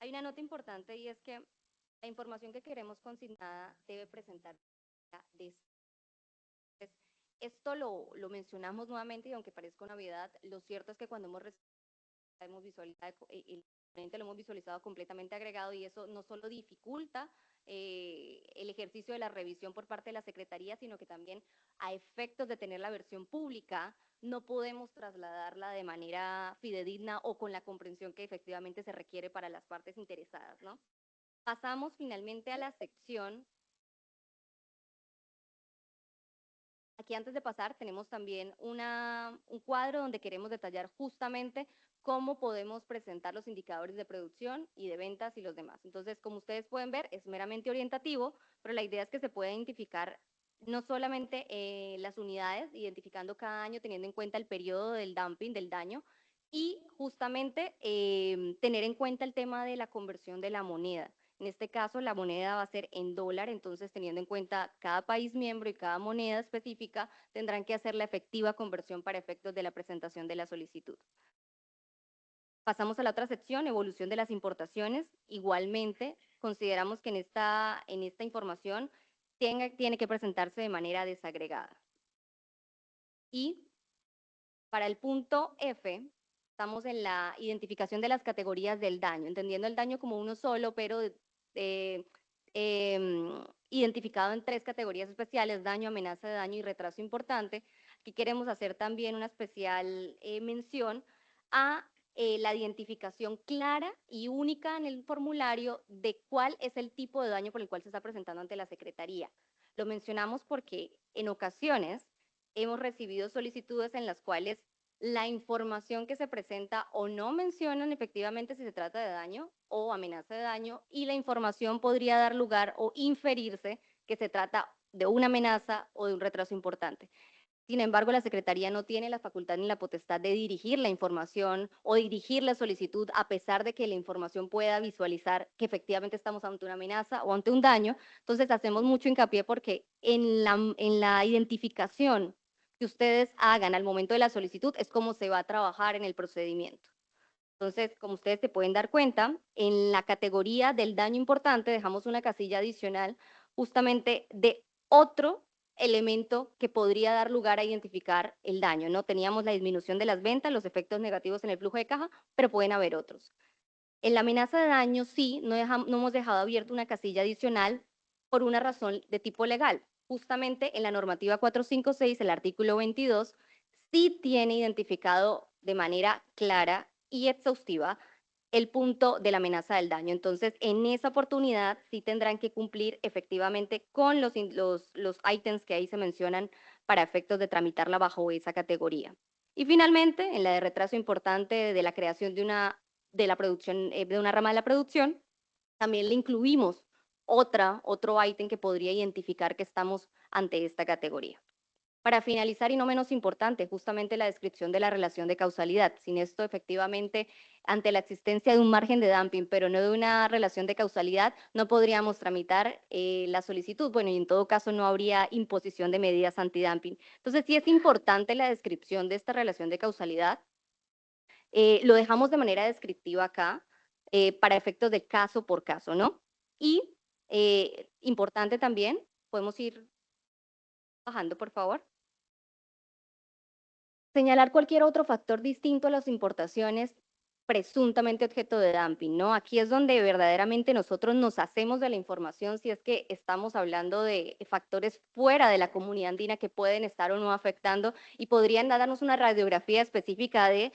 hay una nota importante, y es que la información que queremos consignada debe presentar esto lo mencionamos nuevamente, y aunque parezca una obviedad, lo cierto es que cuando hemos visualizado completamente agregado, y eso no solo dificulta el ejercicio de la revisión por parte de la Secretaría, sino que también a efectos de tener la versión pública, no podemos trasladarla de manera fidedigna o con la comprensión que efectivamente se requiere para las partes interesadas, ¿no? Pasamos finalmente a la sección. Aquí antes de pasar tenemos también un cuadro donde queremos detallar justamente cómo podemos presentar los indicadores de producción y de ventas y los demás. Entonces, como ustedes pueden ver, es meramente orientativo, pero la idea es que se pueda identificar no solamente las unidades, identificando cada año teniendo en cuenta el periodo del dumping, del daño, y justamente tener en cuenta el tema de la conversión de la moneda. En este caso, la moneda va a ser en dólar, entonces teniendo en cuenta cada país miembro y cada moneda específica, tendrán que hacer la efectiva conversión para efectos de la presentación de la solicitud. Pasamos a la otra sección, evolución de las importaciones. Igualmente, consideramos que en esta información tiene que presentarse de manera desagregada. Y para el punto F, estamos en la identificación de las categorías del daño, entendiendo el daño como uno solo, pero identificado en 3 categorías especiales: daño, amenaza de daño y retraso importante. Aquí queremos hacer también una especial mención a la identificación clara y única en el formulario de cuál es el tipo de daño por el cual se está presentando ante la Secretaría. Lo mencionamos porque en ocasiones hemos recibido solicitudes en las cuales la información que se presenta o no mencionan efectivamente si se trata de daño o amenaza de daño, y la información podría dar lugar o inferirse que se trata de una amenaza o de un retraso importante. Sin embargo, la Secretaría no tiene la facultad ni la potestad de dirigir la información o dirigir la solicitud, a pesar de que la información pueda visualizar que efectivamente estamos ante una amenaza o ante un daño. Entonces, hacemos mucho hincapié porque en la identificación que ustedes hagan al momento de la solicitud es cómo se va a trabajar en el procedimiento. Entonces, como ustedes se pueden dar cuenta, en la categoría del daño importante dejamos una casilla adicional justamente de otro elemento que podría dar lugar a identificar el daño, ¿no? Teníamos la disminución de las ventas, los efectos negativos en el flujo de caja, pero pueden haber otros. En la amenaza de daño sí, no hemos dejado abierta una casilla adicional por una razón de tipo legal. Justamente en la normativa 456, el artículo 22, sí tiene identificado de manera clara y exhaustiva el punto de la amenaza del daño. Entonces, en esa oportunidad sí tendrán que cumplir efectivamente con los ítems que ahí se mencionan para efectos de tramitarla bajo esa categoría. Y finalmente, en la de retraso importante de la creación de una rama de la producción, también le incluimos otro ítem que podría identificar que estamos ante esta categoría. Para finalizar, y no menos importante, justamente la descripción de la relación de causalidad. Sin esto, efectivamente, ante la existencia de un margen de dumping, pero no de una relación de causalidad, no podríamos tramitar la solicitud. Bueno, y en todo caso no habría imposición de medidas antidumping. Entonces, sí es importante la descripción de esta relación de causalidad. Lo dejamos de manera descriptiva acá para efectos de caso por caso, ¿no? Y importante también, podemos ir bajando, por favor. Señalar cualquier otro factor distinto a las importaciones presuntamente objeto de dumping, ¿no? Aquí es donde verdaderamente nosotros nos hacemos de la información si es que estamos hablando de factores fuera de la comunidad andina que pueden estar o no afectando y podrían darnos una radiografía específica de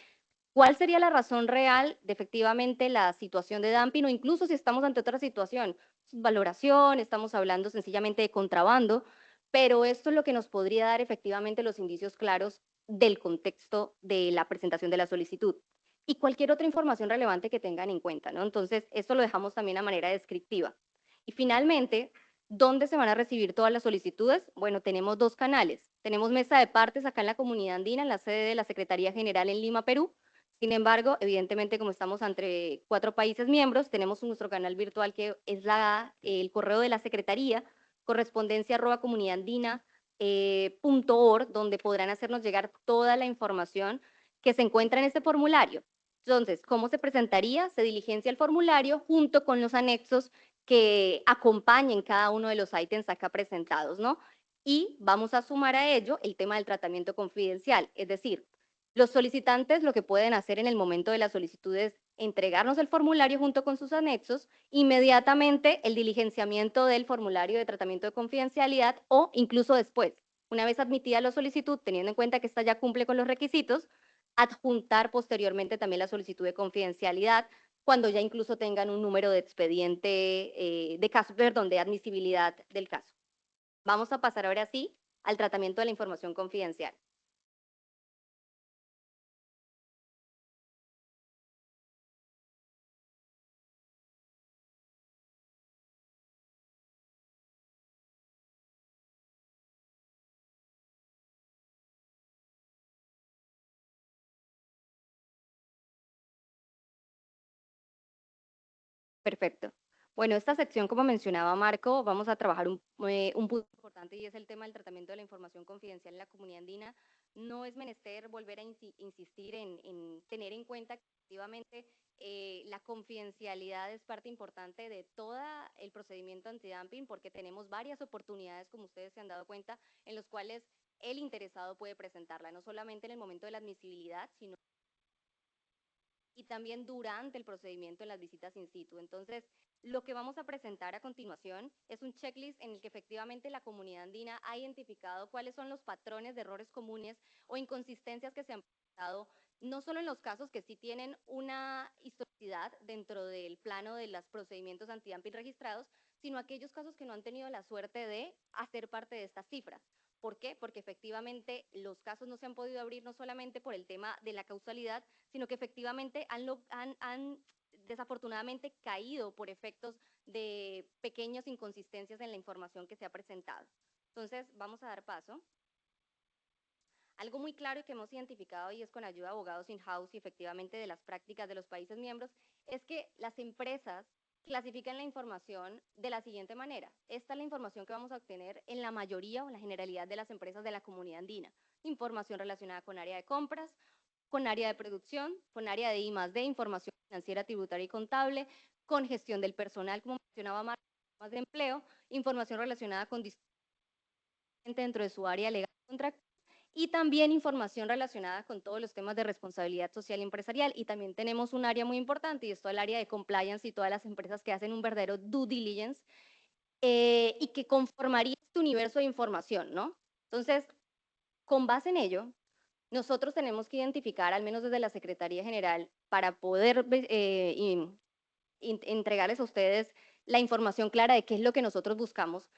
cuál sería la razón real de efectivamente la situación de dumping o incluso si estamos ante otra situación, valoración, estamos hablando sencillamente de contrabando, pero esto es lo que nos podría dar efectivamente los indicios claros del contexto de la presentación de la solicitud y cualquier otra información relevante que tengan en cuenta, ¿no? Entonces, esto lo dejamos también a manera descriptiva. Y finalmente, ¿dónde se van a recibir todas las solicitudes? Bueno, tenemos dos canales. Tenemos mesa de partes acá en la Comunidad Andina, en la sede de la Secretaría General en Lima, Perú. Sin embargo, evidentemente, como estamos entre 4 países miembros, tenemos nuestro canal virtual que es el correo de la Secretaría, correspondencia@comunidadandina.org, donde podrán hacernos llegar toda la información que se encuentra en este formulario. Entonces, ¿cómo se presentaría? Se diligencia el formulario junto con los anexos que acompañen cada uno de los ítems acá presentados, ¿no? Y vamos a sumar a ello el tema del tratamiento confidencial, es decir, los solicitantes lo que pueden hacer en el momento de la solicitud es entregarnos el formulario junto con sus anexos, inmediatamente el diligenciamiento del formulario de tratamiento de confidencialidad o incluso después, una vez admitida la solicitud, teniendo en cuenta que esta ya cumple con los requisitos, adjuntar posteriormente también la solicitud de confidencialidad cuando ya incluso tengan un número de expediente de admisibilidad del caso. Vamos a pasar ahora sí al tratamiento de la información confidencial. Perfecto. Bueno, esta sección, como mencionaba Marco, vamos a trabajar un punto importante y es el tema del tratamiento de la información confidencial en la comunidad andina. No es menester volver a insistir en tener en cuenta que efectivamente la confidencialidad es parte importante de todo el procedimiento antidumping porque tenemos varias oportunidades, como ustedes se han dado cuenta, en los cuales el interesado puede presentarla, no solamente en el momento de la admisibilidad, sino y también durante el procedimiento en las visitas in situ. Entonces, lo que vamos a presentar a continuación es un checklist en el que efectivamente la comunidad andina ha identificado cuáles son los patrones de errores comunes o inconsistencias que se han presentado, no solo en los casos que sí tienen una historicidad dentro del plano de los procedimientos antidumping registrados, sino aquellos casos que no han tenido la suerte de hacer parte de estas cifras. ¿Por qué? Porque efectivamente los casos no se han podido abrir no solamente por el tema de la causalidad, sino que efectivamente han desafortunadamente caído por efectos de pequeñas inconsistencias en la información que se ha presentado. Entonces, vamos a dar paso. Algo muy claro que hemos identificado y es con ayuda de abogados in-house y efectivamente de las prácticas de los países miembros, es que las empresas clasifican la información de la siguiente manera. Esta es la información que vamos a obtener en la mayoría o en la generalidad de las empresas de la comunidad andina. Información relacionada con área de compras, con área de producción, con área de I+D, información financiera, tributaria y contable, con gestión del personal, como mencionaba Marco, temas de empleo, información relacionada con dentro de su área legal contractual y también información relacionada con todos los temas de responsabilidad social y empresarial. Y también tenemos un área muy importante y es todo el área de compliance y todas las empresas que hacen un verdadero due diligence y que conformaría este universo de información, ¿no? Entonces, con base en ello, nosotros tenemos que identificar, al menos desde la Secretaría General, para poder entregarles a ustedes la información clara de qué es lo que nosotros buscamos,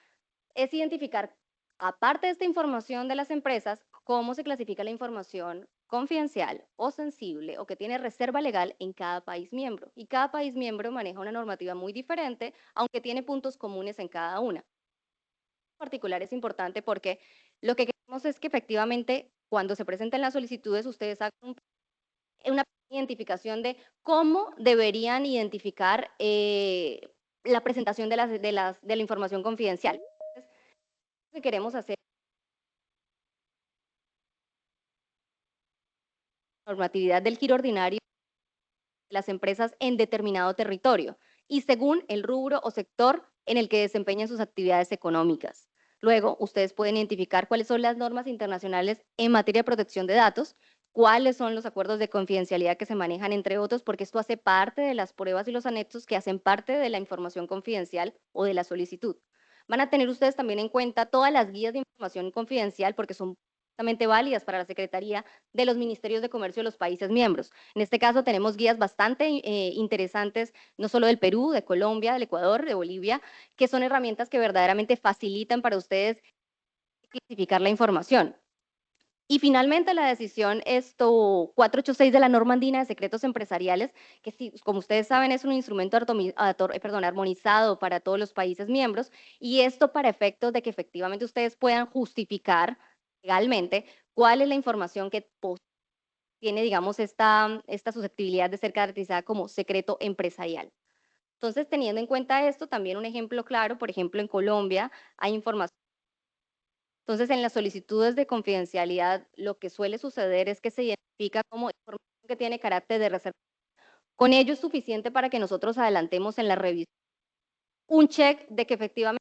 es identificar, aparte de esta información de las empresas, cómo se clasifica la información confidencial o sensible o que tiene reserva legal en cada país miembro. Y cada país miembro maneja una normativa muy diferente, aunque tiene puntos comunes en cada una. En particular es importante porque lo que queremos es que efectivamente cuando se presenten las solicitudes ustedes hagan una identificación de cómo deberían identificar la presentación de la información confidencial. Entonces, lo que queremos hacer normatividad del giro ordinario de las empresas en determinado territorio y según el rubro o sector en el que desempeñan sus actividades económicas. Luego, ustedes pueden identificar cuáles son las normas internacionales en materia de protección de datos, cuáles son los acuerdos de confidencialidad que se manejan, entre otros, porque esto hace parte de las pruebas y los anexos que hacen parte de la información confidencial o de la solicitud. Van a tener ustedes también en cuenta todas las guías de información confidencial porque son válidas para la Secretaría de los Ministerios de Comercio de los países miembros. En este caso tenemos guías bastante interesantes, no solo del Perú, de Colombia, del Ecuador, de Bolivia, que son herramientas que verdaderamente facilitan para ustedes clasificar la información. Y finalmente la decisión 486 de la norma andina de secretos empresariales, que sí, como ustedes saben es un instrumento armonizado para todos los países miembros, y esto para efectos de que efectivamente ustedes puedan justificar legalmente cuál es la información que tiene, digamos, esta susceptibilidad de ser caracterizada como secreto empresarial. Entonces, teniendo en cuenta esto, también un ejemplo claro, por ejemplo, en Colombia hay información. Entonces, en las solicitudes de confidencialidad, lo que suele suceder es que se identifica como información que tiene carácter de reserva. Con ello es suficiente para que nosotros adelantemos en la revisión un check de que efectivamente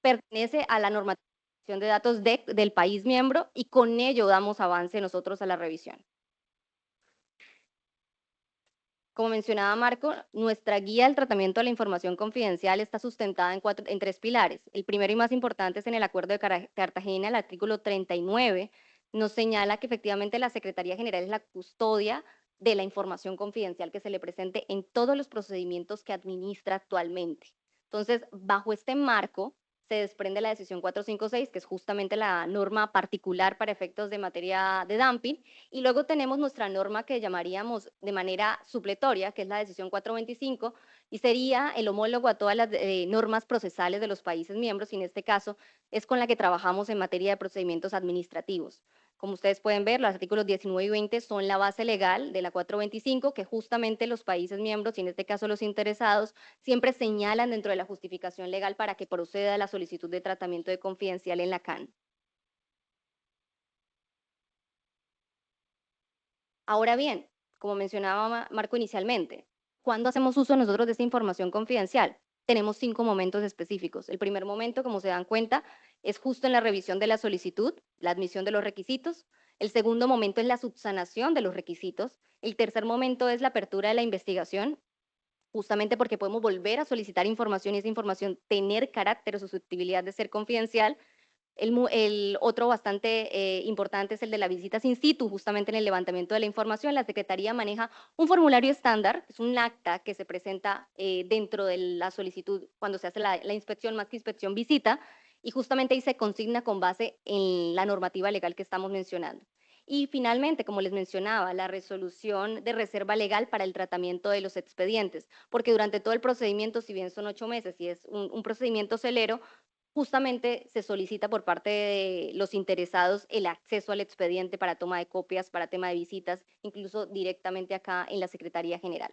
pertenece a la normativa de datos del país miembro y con ello damos avance nosotros a la revisión. Como mencionaba Marco, nuestra guía del tratamiento de la información confidencial está sustentada en tres pilares. El primero y más importante es en el Acuerdo de Cartagena, el artículo 39, nos señala que efectivamente la Secretaría General es la custodia de la información confidencial que se le presente en todos los procedimientos que administra actualmente. Entonces, bajo este marco, se desprende la decisión 456, que es justamente la norma particular para efectos de materia de dumping, y luego tenemos nuestra norma que llamaríamos de manera supletoria, que es la decisión 425, y sería el homólogo a todas las normas procesales de los países miembros, y en este caso es con la que trabajamos en materia de procedimientos administrativos. Como ustedes pueden ver, los artículos 19 y 20 son la base legal de la 425, que justamente los países miembros, y en este caso los interesados, siempre señalan dentro de la justificación legal para que proceda la solicitud de tratamiento de confidencial en la CAN. Ahora bien, como mencionaba Marco inicialmente, ¿cuándo hacemos uso nosotros de esta información confidencial? Tenemos 5 momentos específicos. El primer momento, como se dan cuenta, es justo en la revisión de la solicitud, la admisión de los requisitos. El segundo momento es la subsanación de los requisitos. El tercer momento es la apertura de la investigación, justamente porque podemos volver a solicitar información y esa información tener carácter o susceptibilidad de ser confidencial. El otro bastante importante es el de las visitas in situ, justamente en el levantamiento de la información. La Secretaría maneja un formulario estándar, es un acta que se presenta dentro de la solicitud cuando se hace la inspección, más que inspección, visita, y justamente ahí se consigna con base en la normativa legal que estamos mencionando. Y finalmente, como les mencionaba, la resolución de reserva legal para el tratamiento de los expedientes, porque durante todo el procedimiento, si bien son 8 meses y es un procedimiento celero, justamente se solicita por parte de los interesados el acceso al expediente para toma de copias, para tema de visitas, incluso directamente acá en la Secretaría General.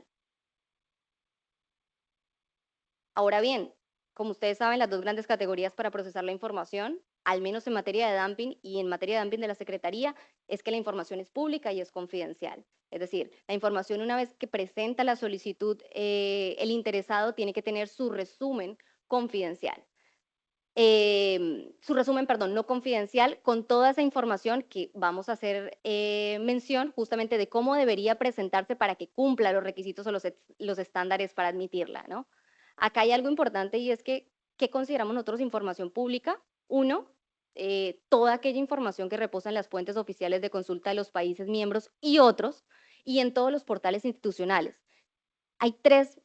Ahora bien, como ustedes saben, las dos grandes categorías para procesar la información, al menos en materia de dumping y en materia de dumping de la Secretaría, es que la información es pública y es confidencial. Es decir, la información una vez que presenta la solicitud, el interesado tiene que tener su resumen confidencial. No confidencial, con toda esa información que vamos a hacer mención justamente de cómo debería presentarse para que cumpla los requisitos o los estándares para admitirla, ¿no? Acá hay algo importante y es que, ¿qué consideramos nosotros información pública? Uno, toda aquella información que reposa en las fuentes oficiales de consulta de los países miembros y otros, y en todos los portales institucionales. Hay tres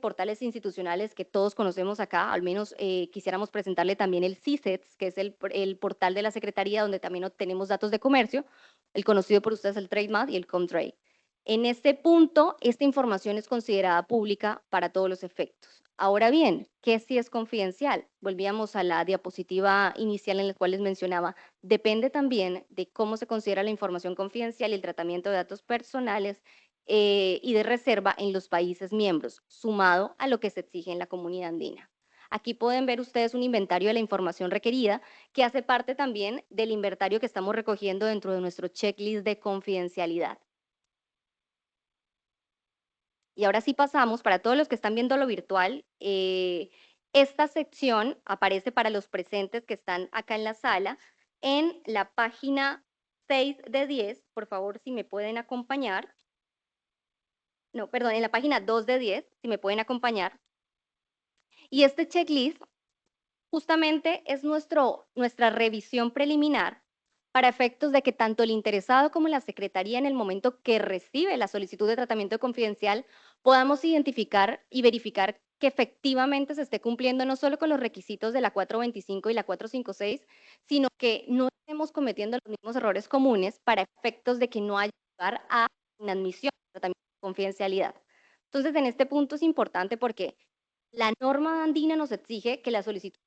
portales institucionales que todos conocemos acá, al menos quisiéramos presentarle también el CICETS, que es el portal de la Secretaría donde también obtenemos datos de comercio, el conocido por ustedes el TradeMat y el Comtrade. En este punto, esta información es considerada pública para todos los efectos. Ahora bien, ¿qué sí es confidencial? Volvíamos a la diapositiva inicial en la cual les mencionaba, depende también de cómo se considera la información confidencial y el tratamiento de datos personales y de reserva en los países miembros, sumado a lo que se exige en la comunidad andina. Aquí pueden ver ustedes un inventario de la información requerida que hace parte también del inventario que estamos recogiendo dentro de nuestro checklist de confidencialidad. Y ahora sí pasamos, para todos los que están viendo lo virtual, esta sección aparece para los presentes que están acá en la sala en la página 6 de 10, por favor, si me pueden acompañar. No, perdón, en la página 2 de 10, si me pueden acompañar. Y este checklist justamente es nuestra revisión preliminar para efectos de que tanto el interesado como la Secretaría en el momento que recibe la solicitud de tratamiento confidencial podamos identificar y verificar que efectivamente se esté cumpliendo no solo con los requisitos de la 425 y la 456, sino que no estemos cometiendo los mismos errores comunes para efectos de que no haya lugar a inadmisión de tratamiento de confidencialidad. Entonces, en este punto es importante porque la norma andina nos exige que la solicitud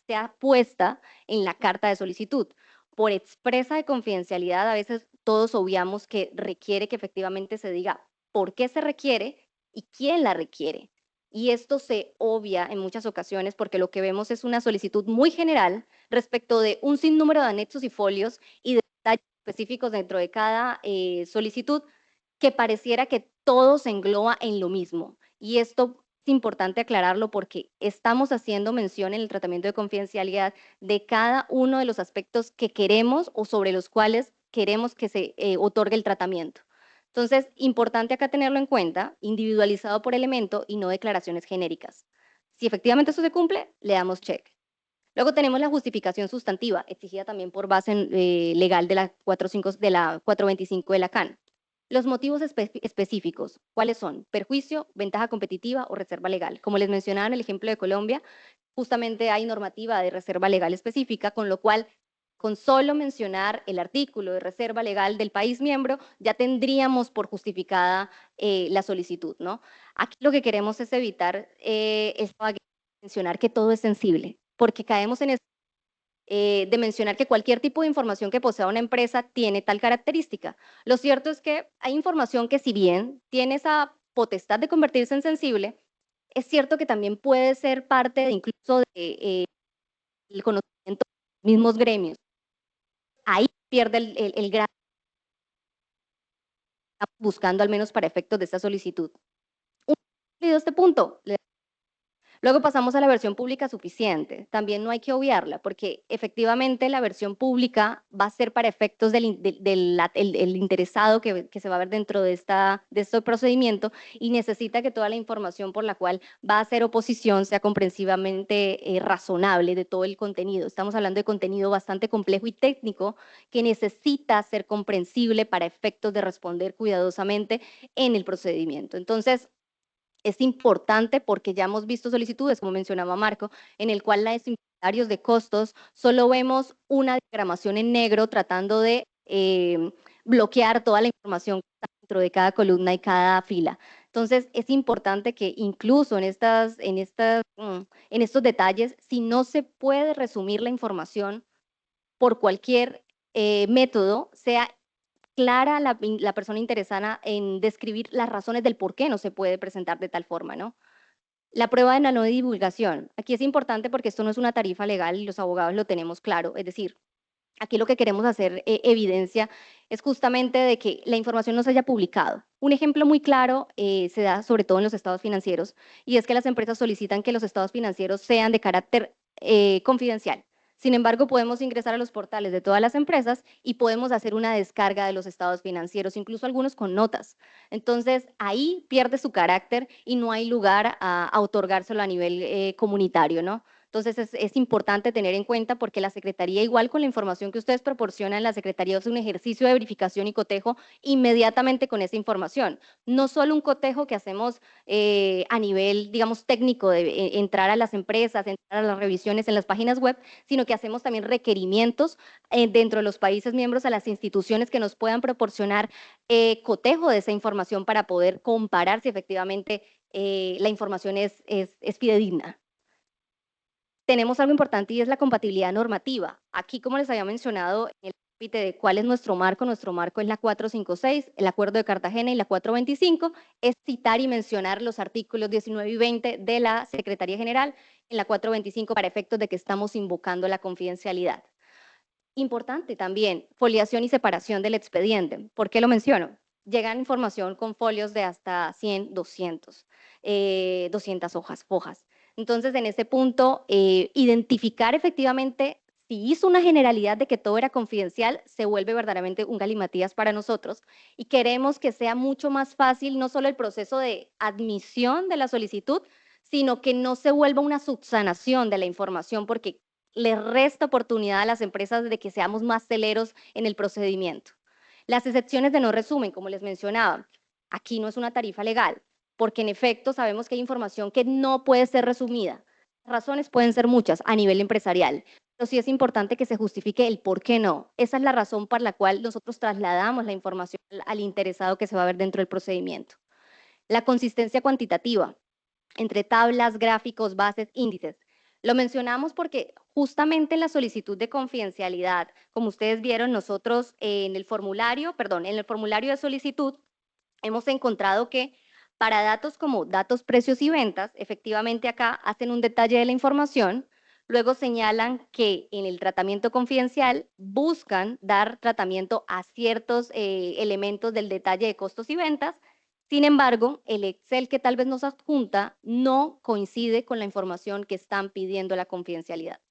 sea puesta en la carta de solicitud. Por expresa de confidencialidad, a veces todos obviamos que requiere que efectivamente se diga por qué se requiere y quién la requiere. Y esto se obvia en muchas ocasiones porque lo que vemos es una solicitud muy general respecto de un sinnúmero de anexos y folios y de detalles específicos dentro de cada solicitud que pareciera que todo se engloba en lo mismo. Y esto es importante aclararlo porque estamos haciendo mención en el tratamiento de confidencialidad de cada uno de los aspectos que queremos o sobre los cuales queremos que se otorgue el tratamiento. Entonces, importante acá tenerlo en cuenta, individualizado por elemento y no declaraciones genéricas. Si efectivamente eso se cumple, le damos check. Luego tenemos la justificación sustantiva, exigida también por base legal de la 425 de la CAN. Los motivos específicos, ¿cuáles son? Perjuicio, ventaja competitiva o reserva legal. Como les mencionaba en el ejemplo de Colombia, justamente hay normativa de reserva legal específica, con lo cual, con solo mencionar el artículo de reserva legal del país miembro, ya tendríamos por justificada la solicitud, ¿no? Aquí lo que queremos es evitar mencionar que todo es sensible, porque caemos en de mencionar que cualquier tipo de información que posea una empresa tiene tal característica. Lo cierto es que hay información que si bien tiene esa potestad de convertirse en sensible, es cierto que también puede ser parte de incluso del conocimiento de los mismos gremios. Ahí pierde el gran buscando al menos para efectos de esta solicitud. Este punto, luego pasamos a la versión pública suficiente. También no hay que obviarla, porque efectivamente la versión pública va a ser para efectos del interesado que se va a ver dentro de este procedimiento y necesita que toda la información por la cual va a hacer oposición sea comprensivamente razonable de todo el contenido. Estamos hablando de contenido bastante complejo y técnico que necesita ser comprensible para efectos de responder cuidadosamente en el procedimiento. Entonces, es importante porque ya hemos visto solicitudes, como mencionaba Marco, en el cual los inventarios de costos solo vemos una diagramación en negro tratando de bloquear toda la información que está dentro de cada columna y cada fila. Entonces, es importante que incluso en estos detalles, si no se puede resumir la información por cualquier método, sea clara la persona interesada en describir las razones del por qué no se puede presentar de tal forma, ¿no? La prueba de la no divulgación. Aquí es importante porque esto no es una tarifa legal y los abogados lo tenemos claro. Es decir, aquí lo que queremos hacer evidencia es justamente de que la información no se haya publicado. Un ejemplo muy claro se da sobre todo en los estados financieros y es que las empresas solicitan que los estados financieros sean de carácter confidencial. Sin embargo, podemos ingresar a los portales de todas las empresas y podemos hacer una descarga de los estados financieros, incluso algunos con notas. Entonces, ahí pierde su carácter y no hay lugar a otorgárselo a nivel comunitario, ¿no? Entonces es importante tener en cuenta porque la Secretaría, igual con la información que ustedes proporcionan, la Secretaría hace un ejercicio de verificación y cotejo inmediatamente con esa información. No solo un cotejo que hacemos a nivel, digamos, técnico de entrar a las empresas, entrar a las revisiones en las páginas web, sino que hacemos también requerimientos dentro de los países miembros a las instituciones que nos puedan proporcionar cotejo de esa información para poder comparar si efectivamente la información es fidedigna. Tenemos algo importante y es la compatibilidad normativa. Aquí, como les había mencionado, en el límite de cuál es nuestro marco es la 456, el Acuerdo de Cartagena y la 425, es citar y mencionar los artículos 19 y 20 de la Secretaría General en la 425 para efectos de que estamos invocando la confidencialidad. Importante también, foliación y separación del expediente. ¿Por qué lo menciono? Llegan información con folios de hasta 100, 200 hojas. Entonces, en ese punto, identificar efectivamente si hizo una generalidad de que todo era confidencial, se vuelve verdaderamente un galimatías para nosotros y queremos que sea mucho más fácil no solo el proceso de admisión de la solicitud, sino que no se vuelva una subsanación de la información porque le resta oportunidad a las empresas de que seamos más celeros en el procedimiento. Las excepciones de no resumen, como les mencionaba, aquí no es una tarifa legal, porque en efecto sabemos que hay información que no puede ser resumida. Las razones pueden ser muchas a nivel empresarial, pero sí es importante que se justifique el por qué no. Esa es la razón por la cual nosotros trasladamos la información al interesado que se va a ver dentro del procedimiento. La consistencia cuantitativa entre tablas, gráficos, bases, índices. Lo mencionamos porque justamente en la solicitud de confidencialidad, como ustedes vieron, nosotros en el formulario de solicitud, hemos encontrado que para datos como datos, precios y ventas, efectivamente acá hacen un detalle de la información, luego señalan que en el tratamiento confidencial buscan dar tratamiento a ciertos elementos del detalle de costos y ventas. Sin embargo, el Excel que tal vez nos adjunta no coincide con la información que están pidiendo la confidencialidad.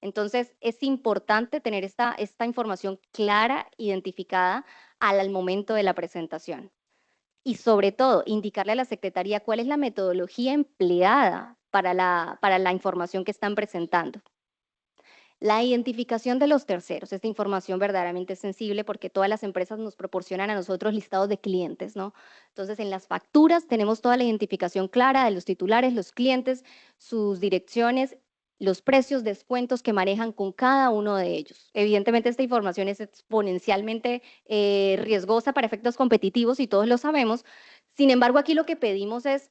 Entonces, es importante tener esta información clara, identificada al momento de la presentación. Y sobre todo, indicarle a la Secretaría cuál es la metodología empleada para la información que están presentando. La identificación de los terceros, esta información verdaderamente sensible porque todas las empresas nos proporcionan a nosotros listados de clientes, ¿no? Entonces, en las facturas tenemos toda la identificación clara de los titulares, los clientes, sus direcciones, los precios, descuentos que manejan con cada uno de ellos. Evidentemente, esta información es exponencialmente riesgosa para efectos competitivos y todos lo sabemos. Sin embargo, aquí lo que pedimos es,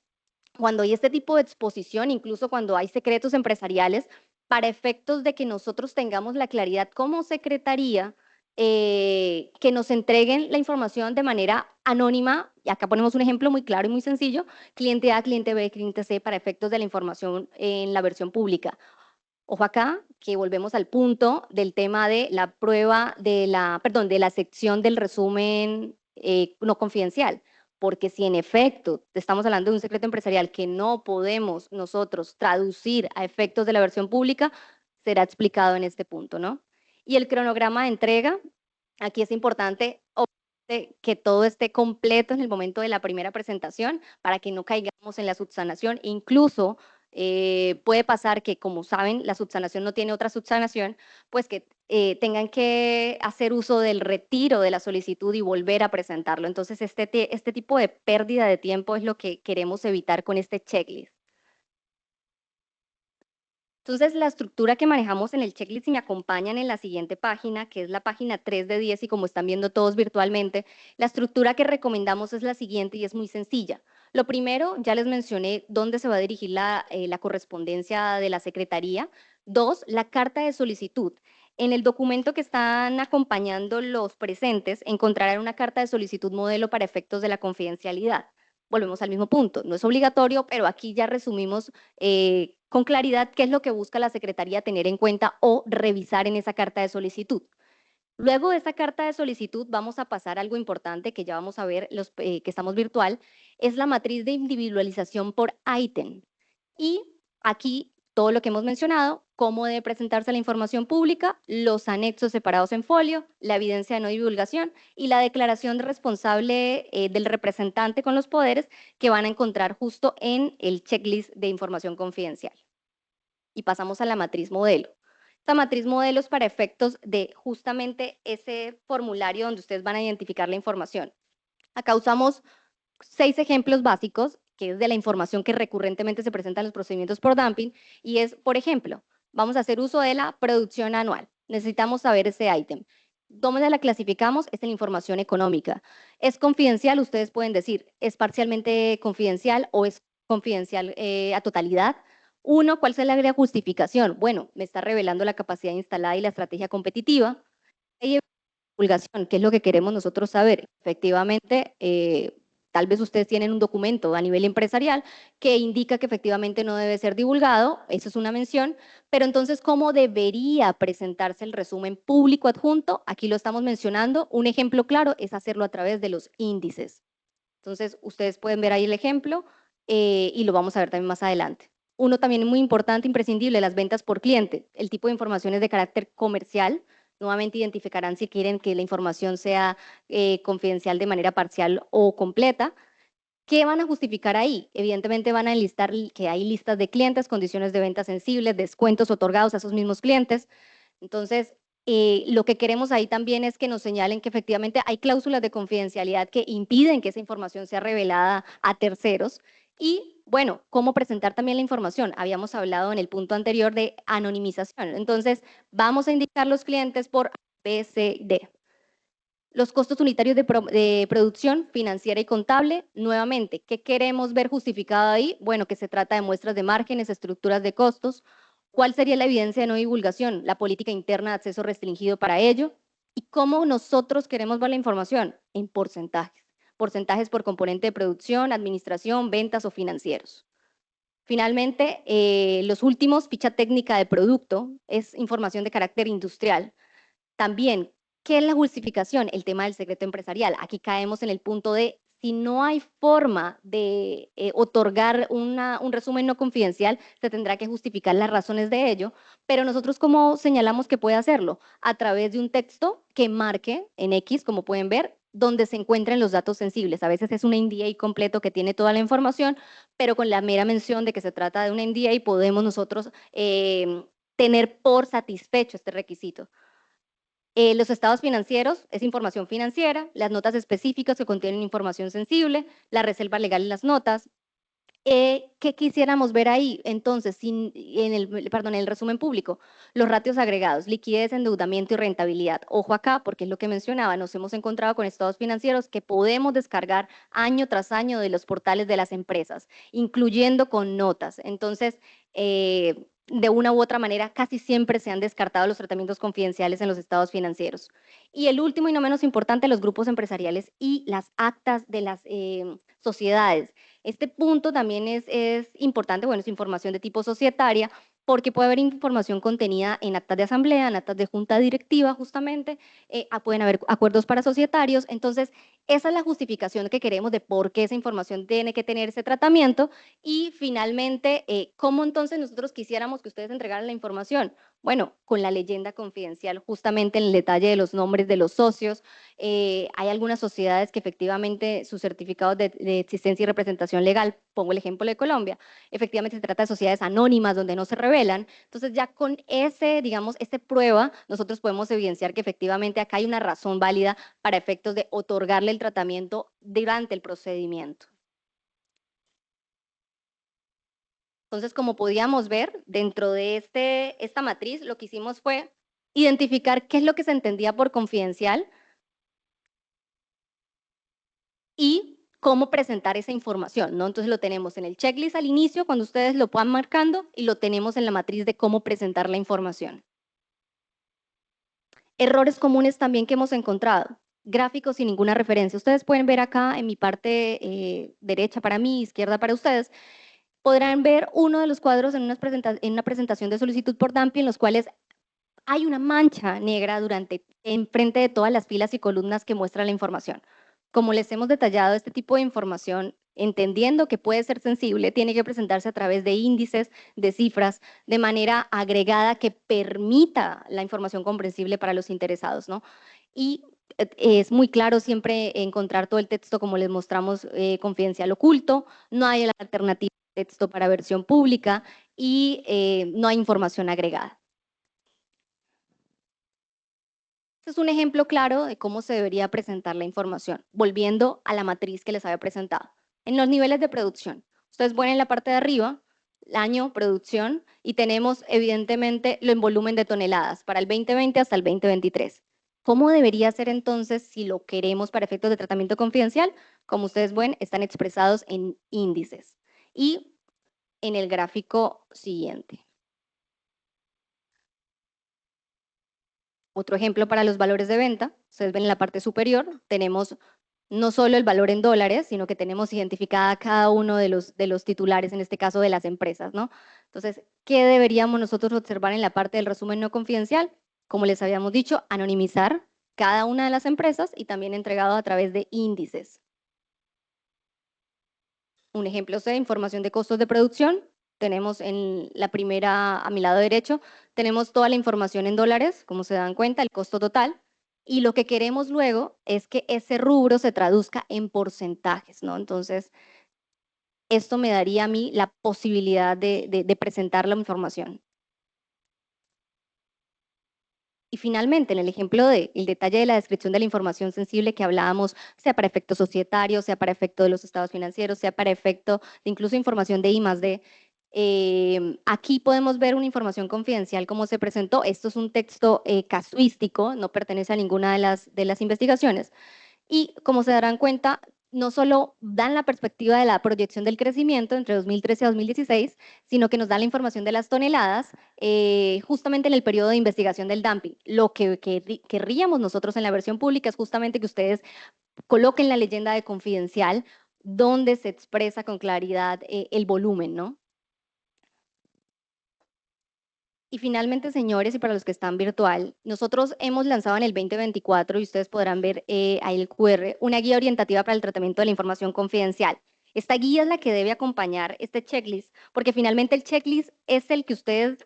cuando hay este tipo de exposición, incluso cuando hay secretos empresariales, para efectos de que nosotros tengamos la claridad como secretaría, que nos entreguen la información de manera anónima, y acá ponemos un ejemplo muy claro y muy sencillo, cliente A, cliente B, cliente C, para efectos de la información en la versión pública. Ojo acá, que volvemos al punto del tema de la prueba, de la sección del resumen no confidencial. Porque si en efecto estamos hablando de un secreto empresarial que no podemos nosotros traducir a efectos de la versión pública, será explicado en este punto, ¿no? Y el cronograma de entrega, aquí es importante que todo esté completo en el momento de la primera presentación para que no caigamos en la subsanación. Incluso puede pasar que, como saben, la subsanación no tiene otra subsanación, pues que tengan que hacer uso del retiro de la solicitud y volver a presentarlo. Entonces, este tipo de pérdida de tiempo es lo que queremos evitar con este checklist. Entonces, la estructura que manejamos en el checklist, si me acompañan en la siguiente página, que es la página 3 de 10, y como están viendo todos virtualmente, la estructura que recomendamos es la siguiente y es muy sencilla. Lo primero, ya les mencioné dónde se va a dirigir la correspondencia de la Secretaría. 2, la carta de solicitud. En el documento que están acompañando los presentes, encontrarán una carta de solicitud modelo para efectos de la confidencialidad. Volvemos al mismo punto, no es obligatorio, pero aquí ya resumimos con claridad qué es lo que busca la Secretaría tener en cuenta o revisar en esa carta de solicitud. Luego de esa carta de solicitud vamos a pasar a algo importante que ya vamos a ver que estamos virtual, es la matriz de individualización por ítem. Y aquí todo lo que hemos mencionado, cómo debe presentarse la información pública, los anexos separados en folio, la evidencia de no divulgación y la declaración de responsable del representante con los poderes que van a encontrar justo en el checklist de información confidencial. y pasamos a la matriz modelo. Esta matriz modelo es para efectos de justamente ese formulario donde ustedes van a identificar la información. Acá usamos 6 ejemplos básicos, que es de la información que recurrentemente se presenta en los procedimientos por dumping, y es, por ejemplo, vamos a hacer uso de la producción anual. Necesitamos saber ese ítem. ¿Dónde la clasificamos? Es en la información económica. ¿Es confidencial? Ustedes pueden decir, ¿es parcialmente confidencial o es confidencial a totalidad? Uno, ¿cuál es la área de justificación? Bueno, me está revelando la capacidad instalada y la estrategia competitiva. Hay divulgación, ¿qué es lo que queremos nosotros saber? Efectivamente, tal vez ustedes tienen un documento a nivel empresarial que indica que efectivamente no debe ser divulgado, eso es una mención, pero entonces, ¿cómo debería presentarse el resumen público adjunto? Aquí lo estamos mencionando. Un ejemplo claro es hacerlo a través de los índices. Entonces, ustedes pueden ver ahí el ejemplo y lo vamos a ver también más adelante. Uno también muy importante, imprescindible, las ventas por cliente. El tipo de información es de carácter comercial. Nuevamente identificarán si quieren que la información sea confidencial de manera parcial o completa. ¿Qué van a justificar ahí? Evidentemente van a enlistar que hay listas de clientes, condiciones de venta sensibles, descuentos otorgados a esos mismos clientes. Entonces, lo que queremos ahí también es que nos señalen que efectivamente hay cláusulas de confidencialidad que impiden que esa información sea revelada a terceros. Y bueno, cómo presentar también la información. Habíamos hablado en el punto anterior de anonimización. Entonces, vamos a indicar los clientes por B, C, D. Los costos unitarios de producción financiera y contable, nuevamente, ¿qué queremos ver justificado ahí? Bueno, que se trata de muestras de márgenes, estructuras de costos. ¿Cuál sería la evidencia de no divulgación? La política interna de acceso restringido para ello. ¿Y cómo nosotros queremos ver la información? En porcentajes. Porcentajes por componente de producción, administración, ventas o financieros. Finalmente, los últimos, ficha técnica de producto, es información de carácter industrial. También, ¿qué es la justificación? El tema del secreto empresarial. Aquí caemos en el punto de si no hay forma de otorgar un resumen no confidencial, se tendrá que justificar las razones de ello, pero nosotros ¿cómo señalamos que puede hacerlo? A través de un texto que marque en X, como pueden ver, donde se encuentren los datos sensibles. A veces es un NDA completo que tiene toda la información, pero con la mera mención de que se trata de un NDA podemos nosotros tener por satisfecho este requisito. Los estados financieros es información financiera, las notas específicas que contienen información sensible, la reserva legal en las notas. ¿Qué quisiéramos ver ahí? Entonces, en el resumen público, los ratios agregados, liquidez, endeudamiento y rentabilidad. Ojo acá, porque es lo que mencionaba, nos hemos encontrado con estados financieros que podemos descargar año tras año de los portales de las empresas, incluyendo con notas. Entonces, de una u otra manera, casi siempre se han descartado los tratamientos confidenciales en los estados financieros. Y el último y no menos importante, los grupos empresariales y las actas de las sociedades. Este punto también es importante, bueno, es información de tipo societaria, porque puede haber información contenida en actas de asamblea, en actas de junta directiva, justamente, pueden haber acuerdos para societarios. Entonces, esa es la justificación que queremos de por qué esa información tiene que tener ese tratamiento. Y finalmente, ¿cómo entonces nosotros quisiéramos que ustedes entregaran la información? Bueno, con la leyenda confidencial, justamente en el detalle de los nombres de los socios. Hay algunas sociedades que efectivamente sus certificados de existencia y representación legal, pongo el ejemplo de Colombia, efectivamente se trata de sociedades anónimas donde no se revelan. Entonces ya con digamos, esta prueba, nosotros podemos evidenciar que efectivamente acá hay una razón válida para efectos de otorgarle el tratamiento durante el procedimiento. Entonces, como podíamos ver, dentro de esta matriz, lo que hicimos fue identificar qué es lo que se entendía por confidencial y cómo presentar esa información, ¿no? Entonces lo tenemos en el checklist al inicio, cuando ustedes lo van marcando, y lo tenemos en la matriz de cómo presentar la información. Errores comunes también que hemos encontrado. Gráficos sin ninguna referencia. Ustedes pueden ver acá en mi parte derecha para mí, izquierda para ustedes, podrán ver uno de los cuadros en una presentación de solicitud por dumping, en los cuales hay una mancha negra enfrente de todas las filas y columnas que muestra la información. Como les hemos detallado, este tipo de información, entendiendo que puede ser sensible, tiene que presentarse a través de índices, de cifras, de manera agregada que permita la información comprensible para los interesados, ¿no? Y es muy claro siempre encontrar todo el texto, como les mostramos, confidencial oculto, no hay alternativa de texto para versión pública, y no hay información agregada. Este es un ejemplo claro de cómo se debería presentar la información, volviendo a la matriz que les había presentado. En los niveles de producción, ustedes ven en la parte de arriba, año, producción, y tenemos evidentemente lo en volumen de toneladas para el 2020 hasta el 2023. ¿Cómo debería ser entonces si lo queremos para efectos de tratamiento confidencial? Como ustedes ven, están expresados en índices. Y en el gráfico siguiente. Otro ejemplo para los valores de venta, ustedes ven en la parte superior, tenemos no solo el valor en dólares, sino que tenemos identificada cada uno de los titulares, en este caso de las empresas, ¿no? Entonces, ¿qué deberíamos nosotros observar en la parte del resumen no confidencial? Como les habíamos dicho, anonimizar cada una de las empresas y también entregado a través de índices. Un ejemplo es información de costos de producción. Tenemos en la primera, a mi lado derecho, tenemos toda la información en dólares, como se dan cuenta, el costo total. Y lo que queremos luego es que ese rubro se traduzca en porcentajes, ¿no? Entonces, esto me daría a mí la posibilidad de presentar la información. Y finalmente, en el ejemplo del detalle de la descripción de la información sensible que hablábamos, sea para efectos societarios, sea para efecto de los estados financieros, sea para efecto de incluso información de I+D, aquí podemos ver una información confidencial como se presentó. Esto es un texto casuístico, no pertenece a ninguna de las investigaciones. Y como se darán cuenta, no solo dan la perspectiva de la proyección del crecimiento entre 2013 a 2016, sino que nos dan la información de las toneladas justamente en el periodo de investigación del dumping. Lo que querríamos nosotros en la versión pública es justamente que ustedes coloquen la leyenda de confidencial donde se expresa con claridad el volumen, ¿no? Y finalmente, señores, y para los que están virtual, nosotros hemos lanzado en el 2024, y ustedes podrán ver ahí el QR, una guía orientativa para el tratamiento de la información confidencial. Esta guía es la que debe acompañar este checklist, porque finalmente el checklist es el que ustedes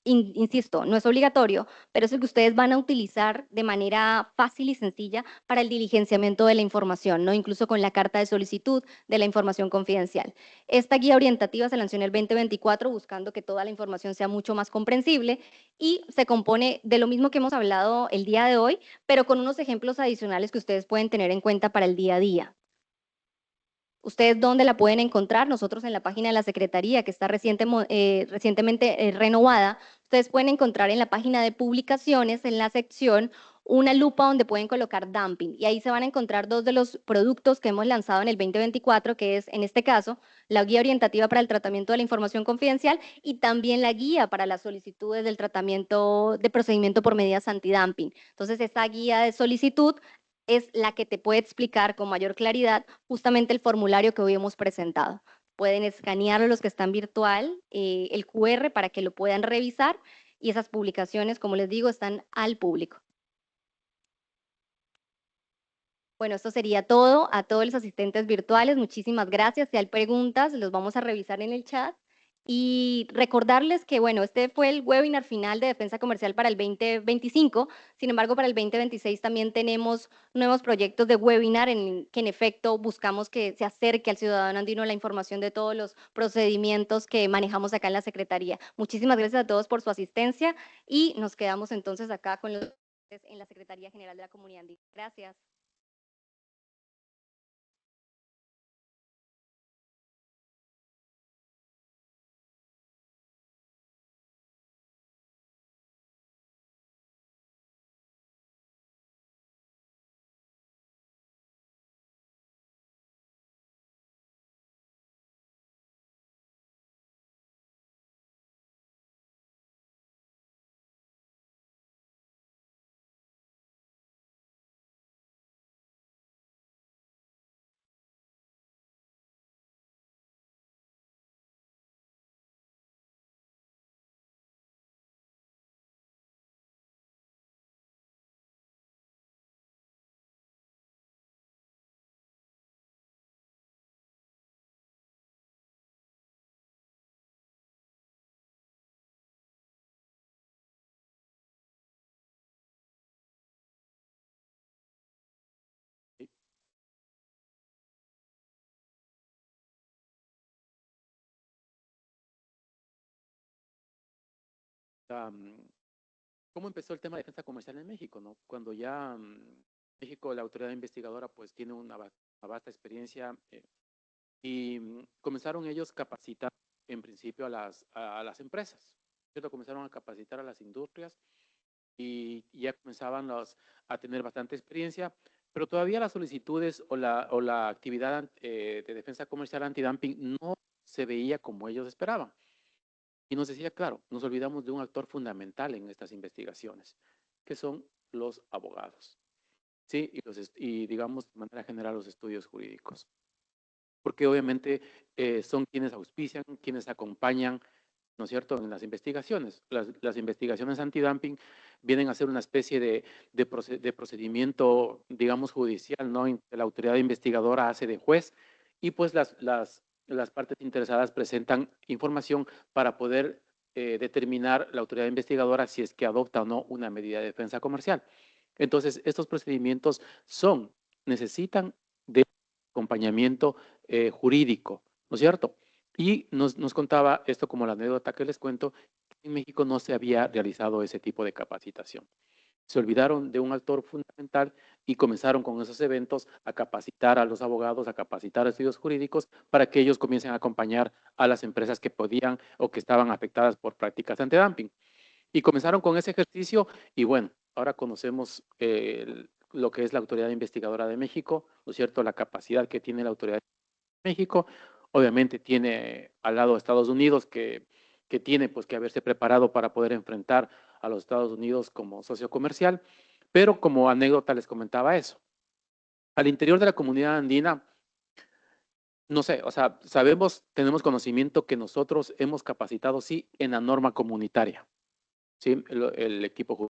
insisto, no es obligatorio, pero es el que ustedes van a utilizar de manera fácil y sencilla para el diligenciamiento de la información, ¿no? Incluso con la carta de solicitud de la información confidencial. Esta guía orientativa se lanzó en el 2024 buscando que toda la información sea mucho más comprensible y se compone de lo mismo que hemos hablado el día de hoy, pero con unos ejemplos adicionales que ustedes pueden tener en cuenta para el día a día. ¿Ustedes dónde la pueden encontrar? Nosotros en la página de la Secretaría, que está recientemente renovada, ustedes pueden encontrar en la página de publicaciones, en la sección, una lupa donde pueden colocar dumping. Y ahí se van a encontrar dos de los productos que hemos lanzado en el 2024, que es, en este caso, la guía orientativa para el tratamiento de la información confidencial y también la guía para las solicitudes del tratamiento de procedimiento por medidas antidumping. Entonces, esta guía de solicitud es la que te puede explicar con mayor claridad justamente el formulario que hoy hemos presentado. Pueden escanearlo los que están virtual, el QR para que lo puedan revisar y esas publicaciones, como les digo, están al público. Bueno, esto sería todo. A todos los asistentes virtuales, muchísimas gracias. Si hay preguntas, los vamos a revisar en el chat. Y recordarles que, bueno, este fue el webinar final de defensa comercial para el 2025. Sin embargo, para el 2026 también tenemos nuevos proyectos de webinar en que, en efecto, buscamos que se acerque al ciudadano andino la información de todos los procedimientos que manejamos acá en la Secretaría. Muchísimas gracias a todos por su asistencia y nos quedamos entonces acá con los en la Secretaría General de la Comunidad Andina. Gracias. cómo empezó el tema de defensa comercial en México, ¿no? Cuando ya México, la autoridad investigadora, pues tiene una vasta experiencia y comenzaron ellos a capacitar en principio a las empresas, ¿cierto? Comenzaron a capacitar a las industrias y ya comenzaban a tener bastante experiencia, pero todavía las solicitudes o la actividad de defensa comercial antidumping no se veía como ellos esperaban. Y nos decía, claro, nos olvidamos de un actor fundamental en estas investigaciones, que son los abogados, ¿sí? Y digamos, de manera general, los estudios jurídicos. Porque obviamente son quienes auspician, quienes acompañan, ¿no es cierto?, en las investigaciones. Las investigaciones antidumping vienen a ser una especie de procedimiento, digamos, judicial, ¿no? La autoridad investigadora hace de juez y pues las partes interesadas presentan información para poder determinar la autoridad investigadora si es que adopta o no una medida de defensa comercial. Entonces, estos procedimientos necesitan de acompañamiento jurídico, ¿no es cierto? Y nos contaba esto como la anécdota que les cuento, que en México no se había realizado ese tipo de capacitación. Se olvidaron de un actor fundamental y comenzaron con esos eventos a capacitar a los abogados, a capacitar a estudios jurídicos para que ellos comiencen a acompañar a las empresas que podían o que estaban afectadas por prácticas antidumping. Y comenzaron con ese ejercicio y bueno, ahora conocemos lo que es la Autoridad Investigadora de México, ¿no es cierto? La capacidad que tiene la Autoridad de México. Obviamente tiene al lado Estados Unidos que tiene pues que haberse preparado para poder enfrentar a los Estados Unidos como socio comercial, pero como anécdota les comentaba eso. Al interior de la comunidad andina, no sé, o sea, tenemos conocimiento que nosotros hemos capacitado, sí, en la norma comunitaria, ¿sí? El equipo